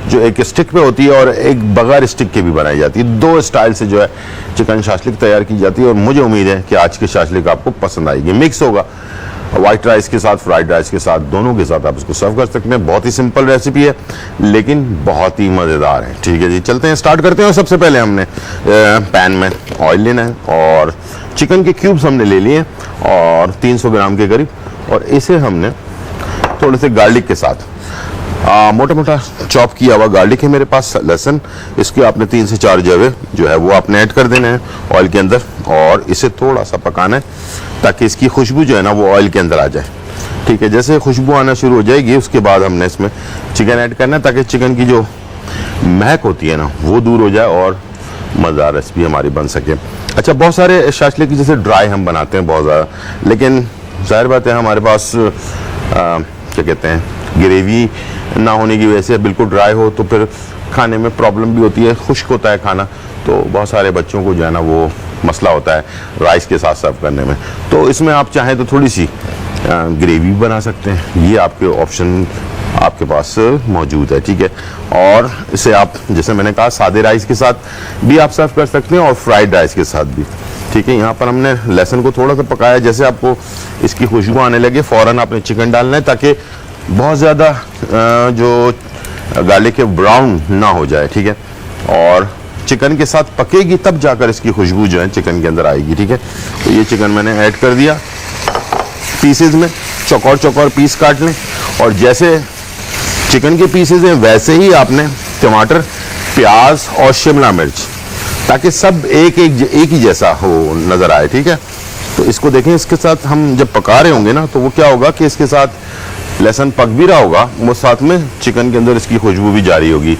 जो एक स्टिक पे होती है और एक बगैर स्टिक के भी बनाई जाती है, 2 स्टाइल से जो है चिकन शाशलिक तैयार की जाती है। और मुझे उम्मीद है कि आज की शाशलिक आपको पसंद आएगी। मिक्स होगा वाइट राइस के साथ, फ्राइड राइस के साथ, दोनों के साथ आप इसको सर्व कर सकते हैं। बहुत ही सिंपल रेसिपी है लेकिन बहुत ही मज़ेदार है। ठीक है जी, चलते हैं, स्टार्ट करते हैं। और सबसे पहले हमने पैन में ऑयल लेना है और चिकन के क्यूब्स हमने ले लिए और 300 ग्राम के करीब, और इसे हमने थोड़े से गार्लिक के साथ, मोटा मोटा चॉप किया हुआ गार्लिक है मेरे पास, लहसुन, इसके आपने 3 से 4 जवे जो है वो आपने ऐड कर देने हैं ऑयल के अंदर, और इसे थोड़ा सा पकाना है ताकि इसकी खुशबू जो है ना वो ऑयल के अंदर आ जाए। ठीक है, जैसे खुशबू आना शुरू हो जाएगी उसके बाद हमने इसमें चिकन ऐड करना है ताकि चिकन की जो महक होती है ना वो दूर हो जाए और मज़ेदार रेसिपी हमारी बन सके। अच्छा, बहुत सारे शाशलिक की जैसे ड्राई हम बनाते हैं बहुत ज़्यादा, लेकिन जाहिर बात है हमारे पास क्या कहते हैं, ग्रेवी ना होने की वजह से बिल्कुल ड्राई हो तो फिर खाने में प्रॉब्लम भी होती है, खुश्क होता है खाना, तो बहुत सारे बच्चों को जो है ना वो मसला होता है राइस के साथ सर्व करने में। तो इसमें आप चाहें तो थोड़ी सी ग्रेवी बना सकते हैं, ये आपके ऑप्शन आपके पास मौजूद है। ठीक है, और इसे आप जैसे मैंने कहा सादे राइस के साथ भी आप सर्व कर सकते हैं और फ्राइड राइस के साथ भी। ठीक है, यहाँ पर हमने लहसुन को थोड़ा सा पकाया, जैसे आपको इसकी खुशबू आने लगे फ़ौरन आपने चिकन डालना है ताकि बहुत ज़्यादा जो गार्लिक है ब्राउन ना हो जाए। ठीक है, और चिकन के साथ पकेगी तब जाकर इसकी खुशबू जो है चिकन के अंदर आएगी। ठीक है, तो ये चिकन मैंने ऐड कर दिया पीसेज में, चौकोर चौकोर पीस काट लें, और जैसे चिकन के पीसेज हैं वैसे ही आपने टमाटर, प्याज और शिमला मिर्च, ताकि सब एक ही जैसा हो नज़र आए। ठीक है, तो इसको देखें, इसके साथ हम जब पका रहे होंगे ना तो वो क्या होगा कि इसके साथ लहसुन पक भी रहा होगा, वो साथ में चिकन के अंदर इसकी खुशबू भी जारी होगी।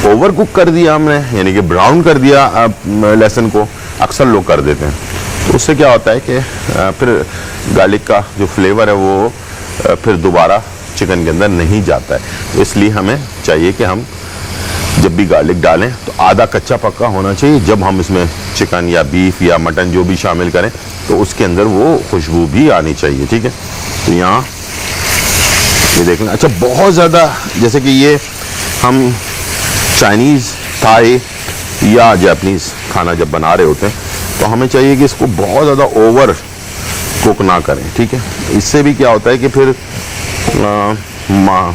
ओवर कुक कर दिया हमने, यानी कि ब्राउन कर दिया लहसुन को, अक्सर लोग कर देते हैं, तो उससे क्या होता है कि फिर गार्लिक का जो फ्लेवर है वो फिर दोबारा चिकन के अंदर नहीं जाता है। तो इसलिए हमें चाहिए कि हम जब भी गार्लिक डालें तो आधा कच्चा पक्का होना चाहिए, जब हम इसमें चिकन या बीफ या मटन जो भी शामिल करें तो उसके अंदर वो खुशबू भी आनी चाहिए। ठीक है, तो यहाँ ये देख लें। अच्छा, बहुत ज़्यादा जैसे कि ये हम चाइनीज़, थाई या जापानीज़ खाना जब बना रहे होते हैं तो हमें चाहिए कि इसको बहुत ज़्यादा ओवर कुक ना करें। ठीक है, इससे भी क्या होता है कि फिर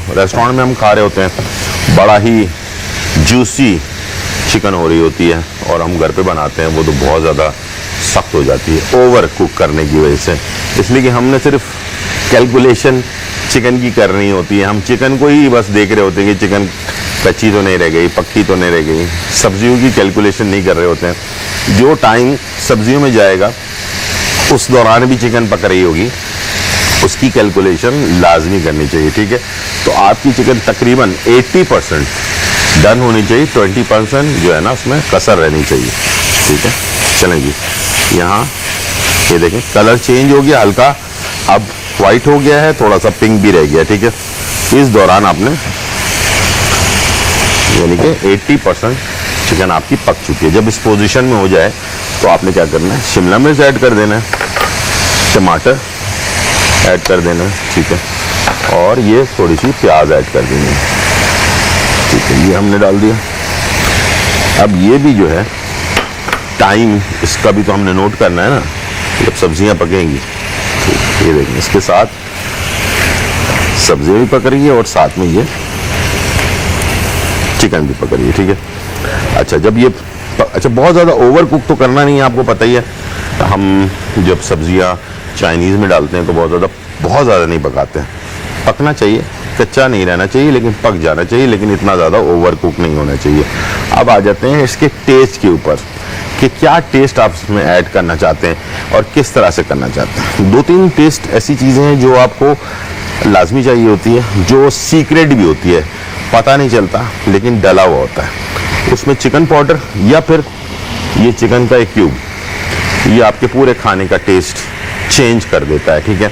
रेस्टोरेंट में हम खा रहे होते हैं, बड़ा ही जूसी चिकन हो रही होती है, और हम घर पे बनाते हैं वो तो बहुत ज़्यादा सख्त हो जाती है ओवर कुक करने की वजह से। इसलिए कि हमने सिर्फ कैलकुलेशन चिकन की करनी होती है, हम चिकन को ही बस देख रहे होते हैं कि चिकन कच्ची तो नहीं रह गई, पक्की तो नहीं रह गई, सब्जियों की कैलकुलेशन नहीं कर रहे होते हैं। जो टाइम सब्जियों में जाएगा उस दौरान भी चिकन पक रही होगी, उसकी कैलकुलेशन लाजमी करनी चाहिए, ठीक है। तो आपकी चिकन तकरीबन 80% डन होनी चाहिए, 20% जो है ना उसमें कसर रहनी चाहिए, ठीक है। चलें जी, यहाँ ये देखें कलर चेंज हो गया हल्का, अब वाइट हो गया है, थोड़ा सा पिंक भी रह गया, ठीक है। इस दौरान आपने यानी कि 80% चिकन आपकी पक चुकी है। जब इस पोजीशन में हो जाए तो आपने क्या करना है, शिमला मिर्च ऐड कर देना है, टमाटर ऐड कर देना है, ठीक है, और ये थोड़ी सी प्याज ऐड कर देनी है, ठीक है। ये हमने डाल दिया। अब ये भी जो है टाइम इसका भी तो हमने नोट करना है ना, जब सब्जियां पकेंगी। ये देखिए इसके साथ सब्जियां भी पक रही है और साथ में ये चिकन भी पक रही है, ठीक है। अच्छा जब ये अच्छा बहुत ज़्यादा ओवर कुक तो करना नहीं है, आपको पता ही है हम जब सब्जियां चाइनीज़ में डालते हैं तो बहुत ज़्यादा नहीं पकाते हैं। पकना चाहिए, कच्चा नहीं रहना चाहिए, लेकिन पक जाना चाहिए, लेकिन इतना ज़्यादा ओवर कुक नहीं होना चाहिए। अब आ जाते हैं इसके टेस्ट के ऊपर कि क्या टेस्ट आप इसमें ऐड करना चाहते हैं और किस तरह से करना चाहते हैं। 2-3 टेस्ट ऐसी चीज़ें हैं जो आपको लाजमी चाहिए होती है, जो सीक्रेट भी होती है, पता नहीं चलता लेकिन डला हुआ होता है। उसमें चिकन पाउडर या फिर ये चिकन का एक क्यूब, ये आपके पूरे खाने का टेस्ट चेंज कर देता है, ठीक है।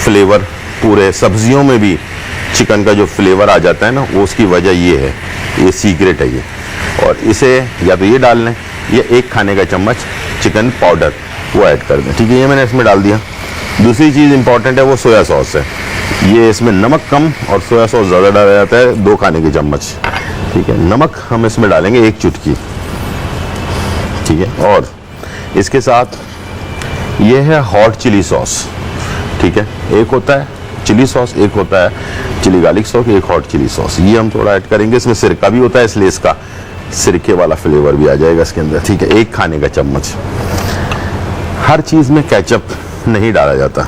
फ्लेवर पूरे सब्जियों में भी चिकन का जो फ्लेवर आ जाता है ना, वो उसकी वजह ये है, ये सीक्रेट है ये। और इसे या तो ये डाल लें या 1 खाने का चम्मच चिकन पाउडर वो ऐड कर दें, ठीक है। ये मैंने इसमें डाल दिया। दूसरी चीज़ इंपॉर्टेंट है वो सोया सॉस है। ये इसमें नमक कम और सोया सॉस ज़्यादा डाला जाता है, 2 खाने के चम्मच, ठीक है। नमक हम इसमें डालेंगे 1 चुटकी, ठीक है। और इसके साथ ये है हॉट चिली सॉस, ठीक है। एक होता है चिली सॉस, एक होता है चिली गार्लिक सॉस, एक हॉट चिली सॉस। ये हम थोड़ा ऐड करेंगे। इसमें सिरका भी होता है, इसलिए इसका सिरके वाला फ्लेवर भी आ जाएगा इसके अंदर, ठीक है। 1 खाने का चम्मच। हर चीज़ में केचप नहीं डाला जाता,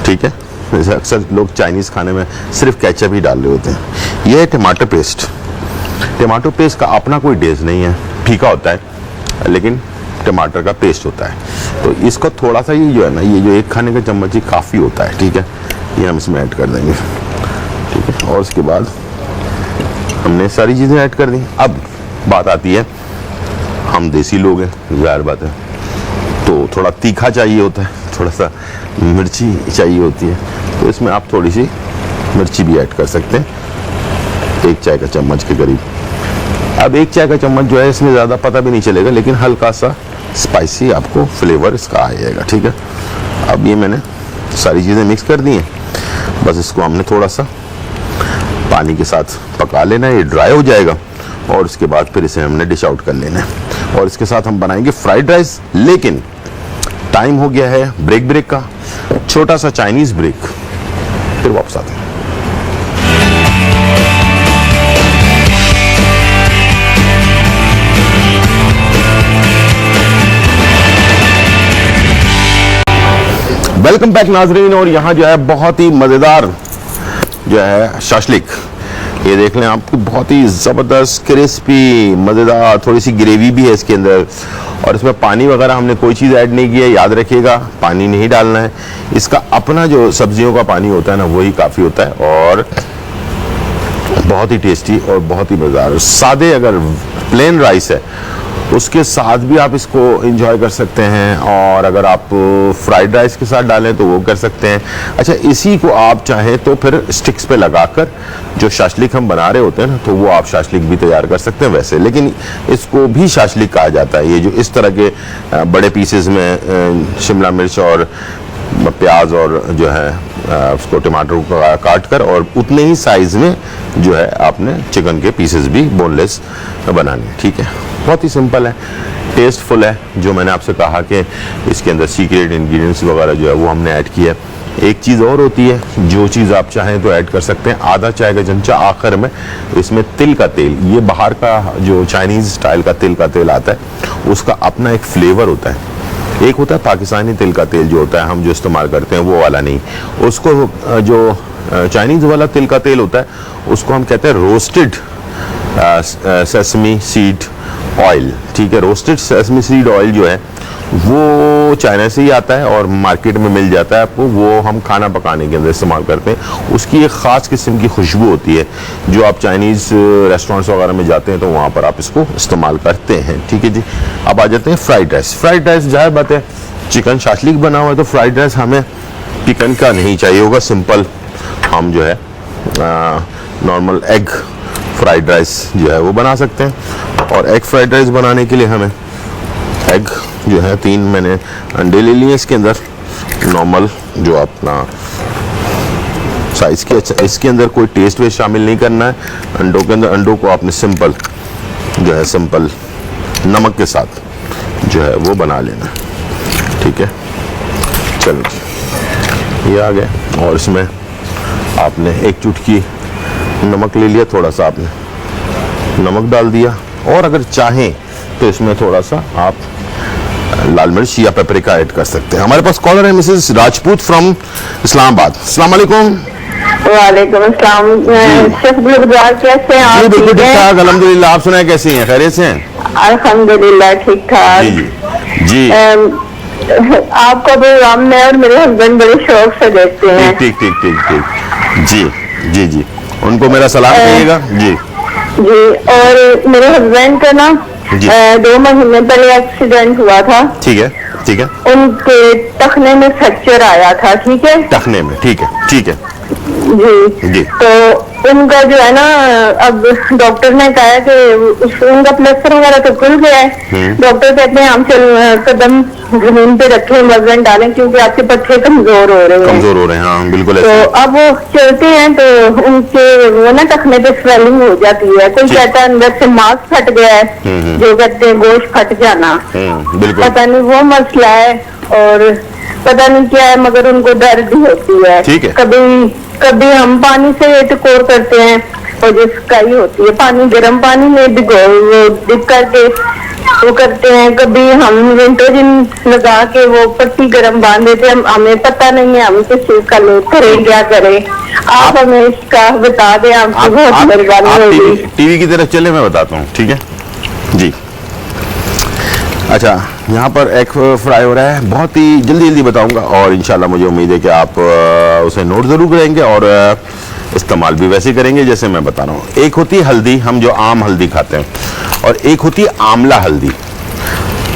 ठीक है। जैसे अक्सर लोग चाइनीज़ खाने में सिर्फ केचप ही डाल रहे होते हैं। ये है टमाटो पेस्ट। टमाटो पेस्ट का अपना कोई टेस्ट नहीं है, फीका होता है, लेकिन टमाटर का पेस्ट होता है। तो इसको थोड़ा सा ये जो है ना, ये जो 1 खाने का चम्मच ही काफ़ी होता है, ठीक है। ये हम इसमें ऐड कर देंगे, ठीक है। और उसके बाद हमने सारी चीज़ें ऐड कर दी। अब बात आती है, हम देसी लोग हैं, ज़ाहिर बात है, तो थोड़ा तीखा चाहिए होता है, थोड़ा सा मिर्ची चाहिए होती है, तो इसमें आप थोड़ी सी मिर्ची भी ऐड कर सकते हैं, 1 चाय का चम्मच के करीब। अब 1 चाय का चम्मच जो है, इसमें ज़्यादा पता भी नहीं चलेगा, लेकिन हल्का सा स्पाइसी आपको फ्लेवर इसका आ जाएगा, ठीक है। अब ये मैंने सारी चीज़ें मिक्स कर दी हैं, बस इसको हमने थोड़ा सा पानी के साथ पका लेना है, ये ड्राई हो जाएगा और उसके बाद फिर इसे हमने डिश आउट कर लेना है। और इसके साथ हम बनाएंगे फ्राइड राइस। लेकिन टाइम हो गया है ब्रेक का, छोटा सा चाइनीज़ ब्रेक, फिर वापस आते हैं। वेलकम बैक नाजरीन। और यहाँ जो है बहुत ही मज़ेदार जो है शाशलिक, ये देख लें आपको, बहुत ही ज़बरदस्त क्रिस्पी मज़ेदार, थोड़ी सी ग्रेवी भी है इसके अंदर। और इसमें पानी वगैरह हमने कोई चीज़ ऐड नहीं की है, याद रखिएगा पानी नहीं डालना है। इसका अपना जो सब्जियों का पानी होता है ना, वही काफ़ी होता है और बहुत ही टेस्टी और बहुत ही मज़ेदार। सादे अगर प्लेन राइस है उसके साथ भी आप इसको एंजॉय कर सकते हैं, और अगर आप फ्राइड राइस के साथ डालें तो वो कर सकते हैं। अच्छा, इसी को आप चाहें तो फिर स्टिक्स पे लगाकर जो शाशलिक हम बना रहे होते हैं ना, तो वो आप शाशलिक भी तैयार कर सकते हैं वैसे, लेकिन इसको भी शाशलिक कहा जाता है। ये जो इस तरह के बड़े पीसेस में शिमला मिर्च और प्याज और जो है उसको टमाटर को काट कर, और उतने ही साइज में जो है आपने चिकन के पीसेस भी बोनलेस बनाने, ठीक है। बहुत ही सिंपल है, टेस्टफुल है। जो मैंने आपसे कहा कि इसके अंदर सीक्रेट इंग्रेडिएंट्स वगैरह जो है वो हमने ऐड किया है। एक चीज़ और होती है, जो चीज़ आप चाहें तो ऐड कर सकते हैं, आधा चाय का चमचा आखिर में इसमें तिल का तेल। ये बाहर का जो चाइनीज़ स्टाइल का तिल का तेल आता है, उसका अपना एक फ्लेवर होता है। एक होता है पाकिस्तानी तिल का तेल जो होता है हम जो इस्तेमाल करते हैं, वो वाला नहीं। उसको जो चाइनीज़ वाला तिल का तेल होता है उसको हम कहते हैं रोस्टेड सेसमी सीड ऑयल, ठीक है। रोस्टेड सेसमी सीड ऑयल जो है वो चाइना से ही आता है और मार्केट में मिल जाता है आपको। वो हम खाना पकाने के अंदर इस्तेमाल करते हैं। उसकी एक ख़ास किस्म की खुशबू होती है, जो आप चाइनीज़ रेस्टोरेंट्स वगैरह में जाते हैं तो वहाँ पर आप इसको इस्तेमाल करते हैं। ठीक है जी। अब आ जाते हैं फ्राइड राइस। फ्राइड राइस जाहिर बात है चिकन शाशलिक बना हुआ है, तो फ्राइड राइस हमें चिकन का नहीं चाहिए होगा। सिंपल हम जो है नॉर्मल एग फ्राइड राइस जो है वो बना सकते हैं। और एग फ्राइड राइस बनाने के लिए हमें एग जो है 3 मैंने अंडे ले लिए इसके अंदर, नॉर्मल जो अपना साइज़ के। इसके अंदर कोई टेस्ट वेस्ट शामिल नहीं करना है अंडों के अंदर। अंडों को आपने सिंपल जो है सिंपल नमक के साथ जो है वो बना लेना है। ठीक है, चलो ये आ गए। और इसमें आपने एक चुटकी नमक ले लिया, थोड़ा सा आपने नमक डाल दिया। और अगर चाहें तो इसमें थोड़ा सा आप लाल मिर्च या पेपरिका ऐड कर सकते हैं। हमारे पास कॉलर है मिसेस राजपूत फ्रॉम इस्लामाबाद। अस्सलाम वालेकुम। वालेकुम अस्सलाम। शेफ गुलजार कैसे हैं आप? जी बिल्कुल ठीक ठाक अल्हम्दुलिल्लाह। आप सुनाए कैसी हैं? खैरियत से हैं? अल्हम्दुलिल्लाह ठीक ठाक। जी जी आपका प्रोग्राम मैं और मेरे हस्बैंड बड़े शौक से देखते हैं। ठीक ठीक ठीक ठीक ठीक। जी जी जी, उनको मेरा सलाम कहिएगा। जी जी। और मेरे हस्बैंड का ना 2 महीने पहले एक्सीडेंट हुआ था। ठीक है ठीक है। उनके टखने में फ्रैक्चर आया था। ठीक है, टखने में। ठीक है ठीक है जी जी। तो उनका जो है ना, अब डॉक्टर ने कहा है कि उनका प्लास्टर वगैरह तो खुल गया है। डॉक्टर कहते हैं हम कदम जमीन पे रखें, वजन डालें, क्योंकि आपके पत्थर कमजोर हो रहे हैं। कमजोर हो रहे हैं, हाँ बिल्कुल तो ऐसे। अब वो चलते हैं तो उनके वो ना टखने पे स्वेलिंग हो जाती है। कोई कहता है अंदर से मांस फट गया है, जो कहते हैं गोश्त फट जाना। बिल्कुल। पता नहीं वो मसला है और पता नहीं क्या है, मगर उनको दर्द होती है। ठीक है। कभी हम पानी से टकोर करते हैं और जो स्काई होती है पानी, गर्म पानी में डिप करके वो करते हैं। कभी हम विंटोजिन लगा के वो पट्टी गर्म बांध देते हैं। हमें पता नहीं है हम किस चीज का लोग करें, क्या करें। आप हमें इसका बता दें, आपकी बहुत मेहरबानी होगी। टीवी की तरफ चले, मैं बताता हूँ। ठीक है जी। अच्छा, यहाँ पर एग फ्राई हो रहा है, बहुत ही जल्दी जल्दी बताऊंगा और इंशाल्लाह मुझे उम्मीद है कि आप उसे नोट ज़रूर करेंगे और इस्तेमाल भी वैसे करेंगे जैसे मैं बता रहा हूँ। एक होती है हल्दी, हम जो आम हल्दी खाते हैं, और एक होती है आंवला हल्दी,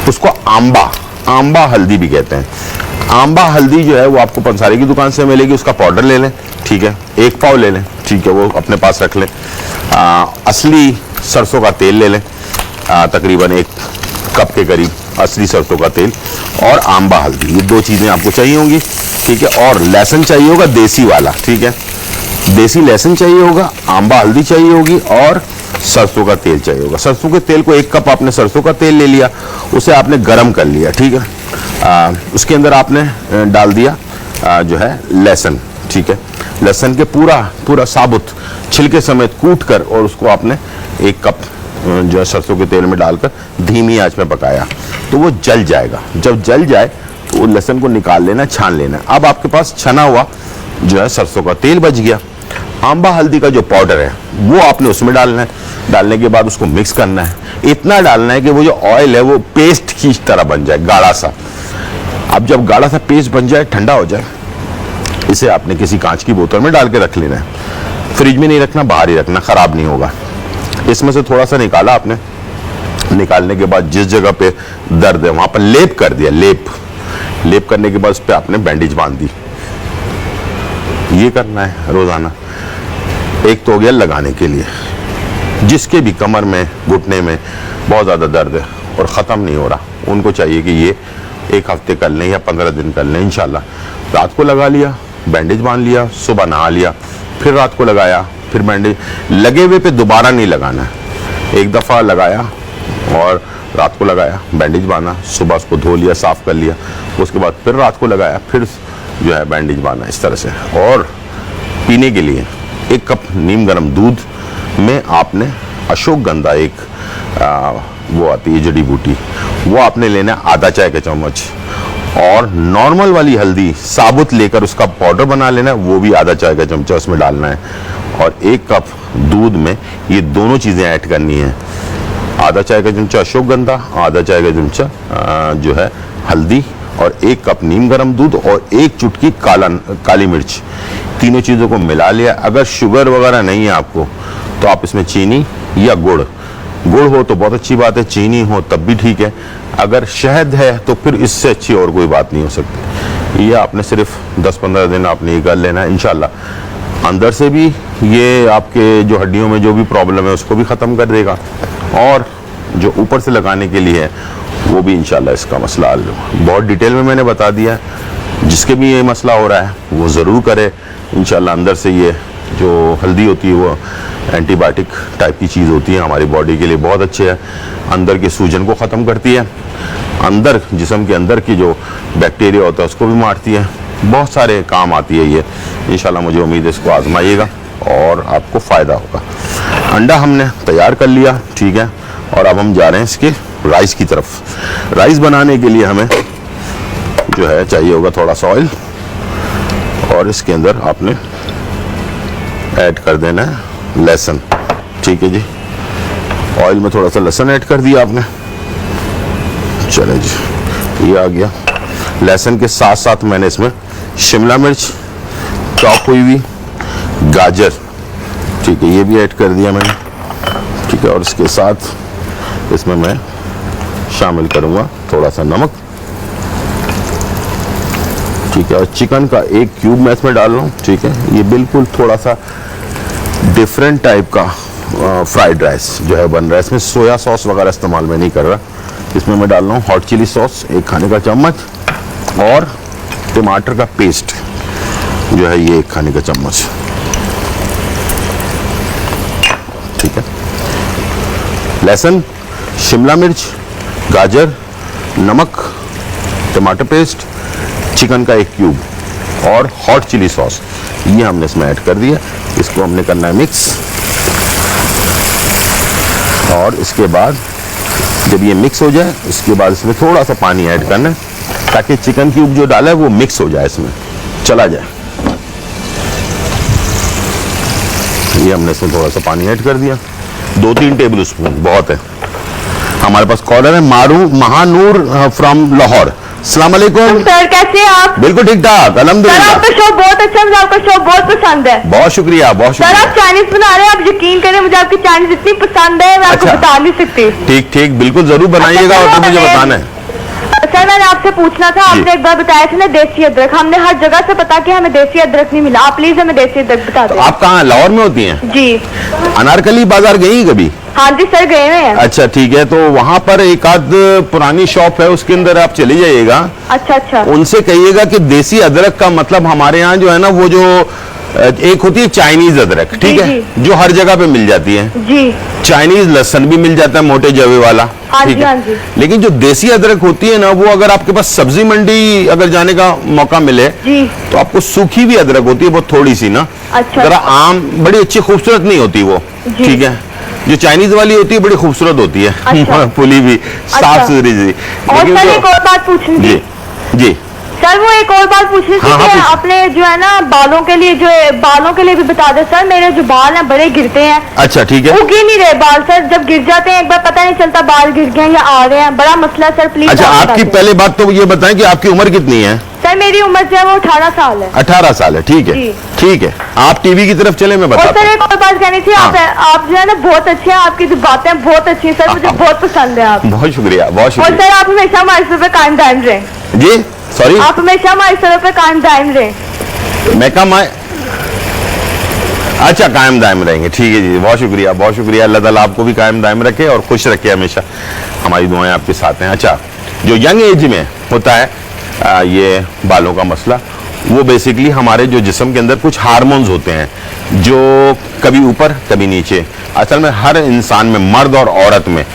उसको आंबा हल्दी भी कहते हैं। आंबा हल्दी जो है वो आपको पंसारी की दुकान से मिलेगी, उसका पाउडर ले लें। ठीक है, 1 पाव ले लें। ठीक है, वो अपने पास रख लें। असली सरसों का तेल ले लें, तकरीबन 1 कप के करीब असली सरसों का तेल, और आंबा हल्दी, ये 2 चीज़ें आपको चाहिए होंगी। ठीक है, और लहसुन चाहिए होगा देसी वाला। ठीक है, देसी लहसुन चाहिए होगा, आंबा हल्दी चाहिए होगी और सरसों का तेल चाहिए होगा। सरसों के तेल को 1 कप आपने सरसों का तेल ले लिया, उसे आपने गर्म कर लिया। ठीक है, उसके अंदर आपने डाल दिया जो है लहसुन। ठीक है, लहसुन के पूरा साबुत छिलके समेत कूट कर, और उसको आपने 1 कप जो है सरसों के तेल में डालकर धीमी आंच में पकाया, तो वो जल जाएगा। जब जल जाए तो वो लहसुन को निकाल लेना, छान लेना। अब आपके पास छना हुआ जो है सरसों का तेल बच गया। आंबा हल्दी का जो पाउडर है वो आपने उसमें डालना है। डालने के बाद उसको मिक्स करना है, इतना डालना है कि वो जो ऑयल है वो पेस्ट की तरह बन जाए, गाढ़ा सा। अब जब गाढ़ा सा पेस्ट बन जाए, ठंडा हो जाए, इसे आपने किसी कांच की बोतल में डाल के रख लेना है। फ्रिज में नहीं रखना, बाहर ही रखना, खराब नहीं होगा। इसमें से थोड़ा सा निकाला आपने, निकालने के बाद जिस जगह पे दर्द है वहां पर लेप कर दिया। लेप करने के बाद उस पर आपने बैंडेज बांध दी। ये करना है रोजाना। एक तो हो गया लगाने के लिए, जिसके भी कमर में, घुटने में बहुत ज़्यादा दर्द है और ख़त्म नहीं हो रहा, उनको चाहिए कि ये 1 हफ्ते कर लें या 15 दिन कर लें इंशाल्लाह। रात को लगा लिया, बैंडेज बांध लिया, सुबह नहा लिया, फिर रात को लगाया, फिर बैंडेज। लगे हुए पे दोबारा नहीं लगाना है। 1 दफ़ा लगाया और रात को लगाया, बैंडेज बांधा, सुबह उसको धो लिया, साफ़ कर लिया, उसके बाद फिर रात को लगाया, फिर जो है बैंडेज बांधा, इस तरह से। और पीने के लिए 1 कप नीम गर्म दूध में आपने अशोकगंधा, एक वो आती है जड़ी बूटी, वो आपने लेना है आधा चाय का चम्मच, और नॉर्मल वाली हल्दी साबुत लेकर उसका पाउडर बना लेना है, वो भी आधा चाय का चमचा उसमें डालना है। और 1 कप दूध में ये दोनों चीज़ें ऐड करनी है, आधा चाय का चमचा अशोकगंधा, आधा चाय का चमचा जो है हल्दी और 1 कप नीम गर्म दूध और 1 चुटकी काली मिर्च, तीनों चीज़ों को मिला लिया। अगर शुगर वगैरह नहीं है आपको तो आप इसमें चीनी या गुड़ हो तो बहुत अच्छी बात है, चीनी हो तब भी ठीक है। अगर शहद है तो फिर इससे अच्छी और कोई बात नहीं हो सकती। ये आपने सिर्फ 10-15 दिन आपने ये कर लेना है, इंशाल्लाह अंदर से भी ये आपके जो हड्डियों में जो भी प्रॉब्लम है उसको भी ख़त्म कर देगा, और जो ऊपर से लगाने के लिए है वो भी इंशाल्लाह इसका मसला हल होगा। बहुत डिटेल में मैंने बता दिया, जिसके भी ये मसला हो रहा है वो ज़रूर करे इंशाल्लाह। अंदर से ये जो हल्दी होती है वो एंटीबायोटिक टाइप की चीज़ होती है, हमारी बॉडी के लिए बहुत अच्छे है, अंदर के सूजन को ख़त्म करती है, अंदर जिस्म के अंदर की जो बैक्टीरिया होता है उसको भी मारती है, बहुत सारे काम आती है ये। इंशाल्लाह मुझे उम्मीद है इसको आजमाइएगा और आपको फ़ायदा होगा। अंडा हमने तैयार कर लिया, ठीक है, और अब हम जा रहे हैं इसके राइस की तरफ। राइस बनाने के लिए हमें जो है चाहिए होगा थोड़ा सा ऑयल, और इसके अंदर आपने ऐड कर देना है लहसुन, ठीक है जी। ऑयल में थोड़ा सा लहसुन ऐड कर दिया आपने, चले जी ये आ गया। लहसुन के साथ साथ मैंने इसमें शिमला मिर्च चॉप हुई हुई, गाजर, ठीक है, ये भी ऐड कर दिया मैंने, ठीक है, और इसके साथ इसमें मैं शामिल करूंगा थोड़ा सा नमक, ठीक है, और चिकन का 1 क्यूब मैं इसमें डाल रहा हूँ, ठीक है। ये बिल्कुल थोड़ा सा डिफरेंट टाइप का फ्राइड राइस जो है बन रहा है, इसमें सोया सॉस वगैरह इस्तेमाल मैं नहीं कर रहा। इसमें मैं डाल रहा हूँ हॉट चिली सॉस 1 खाने का चम्मच, और टमाटर का पेस्ट जो है ये 1 खाने का चम्मच, ठीक है। लहसुन, शिमला मिर्च, गाजर, नमक, टमाटर पेस्ट, चिकन का 1 क्यूब और हॉट चिली सॉस, ये हमने इसमें ऐड कर दिया। इसको हमने करना है मिक्स, और इसके बाद जब ये मिक्स हो जाए इसके बाद इसमें थोड़ा सा पानी ऐड करना है ताकि चिकन क्यूब जो डाला है वो मिक्स हो जाए, इसमें चला जाए। ये हमने इसमें थोड़ा सा पानी ऐड कर दिया, 2-3 टेबल स्पून बहुत है। हमारे पास कॉलर है महानूर फ्रॉम लाहौर। अस्सलाम वालेकुम सर, कैसे हैं आप? बिल्कुल ठीक ठाक, सर अल्हम्दुलिल्लाह। आपका शो बहुत अच्छा है, मुझे आपका शो बहुत पसंद है। बहुत शुक्रिया, बहुत सर आप शुक्रिया। चाइनीज बना रहे हैं, आप यकीन करें मुझे आपकी चाइनीज इतनी पसंद है, मैं आपको अच्छा। बता नहीं सकती। ठीक ठीक, बिल्कुल जरूर बनाइएगा, और तो मुझे बताना है। सर मैंने आपसे पूछना था, आपने एक बार बताया था ना देसी अदरक, हमने हर जगह से पता किया हमें देसी अदरक नहीं मिला, आप प्लीज हमें देसी अदरक बता दें। आप कहाँ लाहौर में होती हैं? जी अनारकली बाजार गई कभी? हाँ जी सर, गए हुए हैं। अच्छा ठीक है, तो वहाँ पर एक आध पुरानी शॉप है, उसके अंदर आप चले जाइएगा। अच्छा अच्छा। उनसे कहिएगा कि देसी अदरक का मतलब हमारे यहाँ जो है ना वो जो एक होती है चाइनीज अदरक, ठीक है, जो हर जगह पे मिल जाती है जी। चाइनीज लहसुन भी मिल जाता है मोटे जवे वाला, हाँ ठीक जी, हाँ है। जी। लेकिन जो देसी अदरक होती है ना वो अगर आपके पास सब्जी मंडी अगर जाने का मौका मिले जी। तो आपको सूखी भी अदरक होती है, बहुत थोड़ी सी ना, अच्छा। जरा आम, बड़ी अच्छी खूबसूरत नहीं होती वो, जी। ठीक है। जो चाइनीज वाली होती है बड़ी खूबसूरत होती है, अच्छा। फुली भी, साफ अच्छा। सुथरी सी। और लेकिन सर जो- एक और बात पूछनी जी थी जी सर, वो एक और बात पूछनी थी हाँ, कि हाँ, आपने जो है ना बालों के लिए भी बता दे सर, मेरे जो बाल हैं बड़े गिरते हैं, अच्छा ठीक है। उग ही नहीं रहे बाल सर, जब गिर जाते हैं एक बार पता नहीं चलता बाल गिर गए या आ रहे हैं, बड़ा मसला है सर, प्लीज अच्छा आप बता आपकी दें। पहले बात तो ये बताएं कि आपकी उम्र कितनी है? सर मेरी उम्र जो है वो 18 साल है। 18 साल है, ठीक है जी। ठीक है। आप टीवी की तरफ चले, मैं और बताता सर हूँ। एक और बात कहनी थी, आप जो है ना बहुत अच्छे हैं, आपकी जो बातें बहुत अच्छी हैं सर, मुझे बहुत पसंद है आप। बहुत शुक्रिया, बहुत और शुक्रिया। सर आप हमेशा हमारे सर पे कायम दायम रहे, जी सॉरी, आप हमेशा हमारे सर पे कायम दायम रहे। मैं कहा मैं अच्छा कायम दायम रहेंगे, ठीक है जी, बहुत शुक्रिया, बहुत शुक्रिया। अल्लाह ताला आपको भी कायम दायम रखे और खुश रखे हमेशा, हमारी दुआएं आपके साथ हैं। अच्छा, जो यंग एज में होता है ये बालों का मसला, वो बेसिकली हमारे जो जिस्म के अंदर कुछ हार्मोन्स होते हैं जो कभी ऊपर कभी नीचे, असल में हर इंसान में, मर्द और औरत में,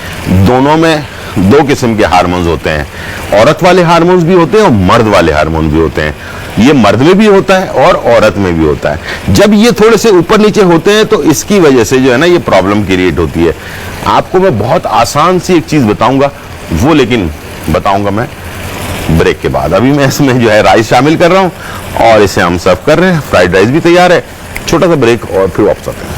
दोनों में 2 किस्म के हार्मोन्स होते हैं। औरत वाले हार्मोन्स भी होते हैं और मर्द वाले हार्मोन भी होते हैं। ये मर्द में भी होता है और औरत में भी होता है। जब ये थोड़े से ऊपर नीचे होते हैं तो इसकी वजह से जो है ना ये प्रॉब्लम क्रिएट होती है। आपको मैं बहुत आसान सी एक चीज बताऊंगा, वो लेकिन बताऊंगा मैं ब्रेक के बाद। अभी मैं इसमें जो है राइस शामिल कर रहा हूं और इसे हम सर्व कर रहे हैं। फ्राइड राइस भी तैयार है। छोटा सा ब्रेक और फिर वापस आते हैं।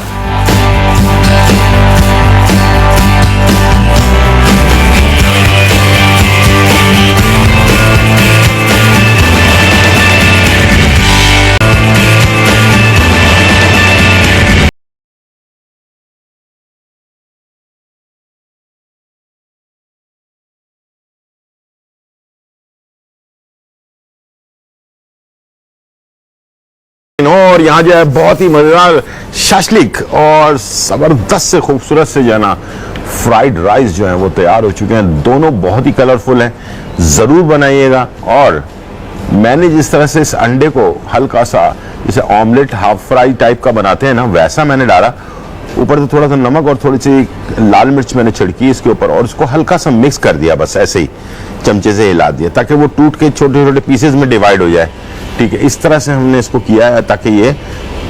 और यहाँ जो है बहुत ही मजेदार शाशलिक और जबरदस्त से खूबसूरत से जो है ना फ्राइड राइस जो है वो तैयार हो चुके हैं। दोनों बहुत ही कलरफुल हैं, जरूर बनाइएगा। और मैंने जिस तरह से इस अंडे को हल्का सा जैसे ऑमलेट हाफ फ्राई टाइप का बनाते हैं ना, वैसा मैंने डाला। ऊपर से थोड़ा सा नमक और थोड़ी सी लाल मिर्च मैंने छिड़की इसके ऊपर और इसको हल्का सा मिक्स कर दिया, बस ऐसे ही चमचे से हिला दिया ताकि वो टूट के छोटे छोटे पीसेस में डिवाइड हो जाए। ठीक है, इस तरह से हमने इसको किया है ताकि ये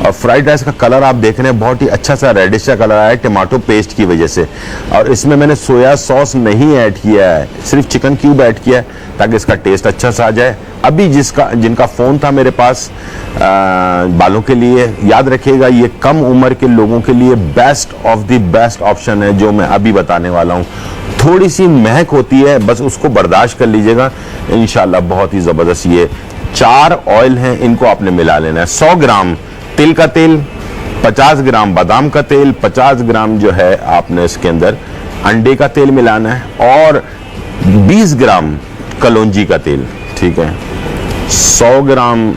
फ्राइड राइस का कलर आप देख रहे हैं बहुत ही अच्छा सा रेडिश सा कलर आया है टमाटो पेस्ट की वजह से। और इसमें मैंने सोया सॉस नहीं ऐड किया है, सिर्फ चिकन क्यूब ऐड किया है ताकि इसका टेस्ट अच्छा सा आ जाए। अभी जिनका फ़ोन था मेरे पास बालों के लिए, याद रखिएगा ये कम उम्र के लोगों के लिए best of the best option है जो मैं अभी बताने वाला हूँ। थोड़ी सी महक होती है, बस उसको बर्दाश्त कर लीजिएगा, इंशाल्लाह बहुत ही ज़बरदस्त। ये 4 ऑयल हैं, इनको आपने मिला लेना है। 100 ग्राम तिल का तेल, 50 ग्राम बादाम का तेल, 50 ग्राम जो है आपने इसके अंदर अंडे का तेल मिलाना है और 20 ग्राम कलौंजी का तेल। ठीक है, 100 ग्राम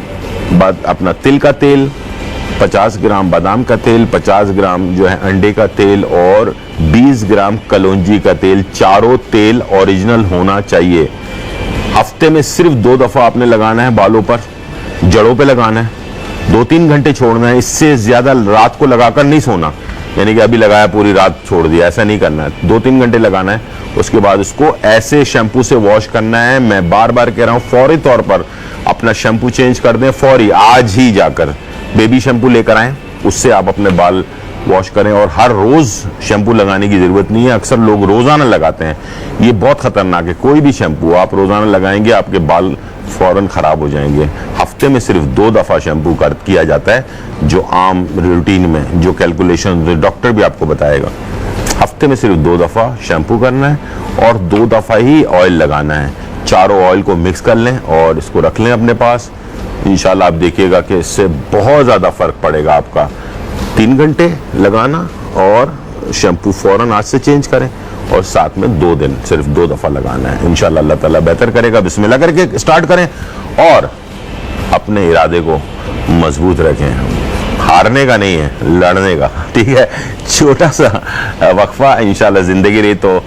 अपना तिल का तेल, 50 ग्राम बादाम का तेल, 50 ग्राम जो है अंडे का तेल और 20 ग्राम कलौंजी का तेल। चारों तेल ओरिजिनल होना चाहिए। हफ्ते में सिर्फ 2 दफा आपने लगाना है, बालों पर, जड़ों पे लगाना है, 2-3 घंटे छोड़ना है। इससे ज्यादा रात को लगाकर नहीं सोना, यानी कि अभी लगाया पूरी रात छोड़ दिया, ऐसा नहीं करना है। 2-3 घंटे लगाना है, उसके बाद उसको ऐसे शैम्पू से वॉश करना है। मैं बार बार कह रहा हूं फौरी तौर पर अपना शैम्पू चेंज कर दें, फौरी आज ही जाकर बेबी शैम्पू लेकर आएं, उससे आप अपने बाल वॉश करें। और हर रोज शैम्पू लगाने की जरूरत नहीं है, अक्सर लोग रोजाना लगाते हैं, ये बहुत खतरनाक है। कोई भी शैम्पू आप रोजाना लगाएंगे आपके बाल फौरन खराब हो जाएंगे। हफ्ते में सिर्फ 2 दफा शैम्पू किया जाता है, जो आम रूटीन में जो कैलकुलेशन डॉक्टर भी आपको बताएगा। हफ्ते में सिर्फ 2 दफा शैम्पू करना है और 2 दफा ही ऑयल लगाना है। चारों ऑयल को मिक्स कर लें और इसको रख लें अपने पास। इंशाल्लाह आप देखिएगा कि इससे बहुत ज़्यादा फर्क पड़ेगा आपका। 3 घंटे लगाना और शैम्पू फौरन आज से चेंज करें और साथ में 2 दिन सिर्फ 2 दफा लगाना है। इंशाल्लाह अल्लाह ताला बेहतर करेगा। बिस्मिल्लाह करके स्टार्ट करें और अपने इरादे को मजबूत रखें। हारने का नहीं है, लड़ने का। ठीक है, छोटा सा वक्फा, इंशाल्लाह जिंदगी रही तो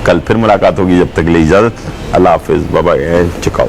कल फिर मुलाकात होगी। जब तक के लिए इजाजत, अल्लाह हाफिज, बाय बाय, चिकाओ।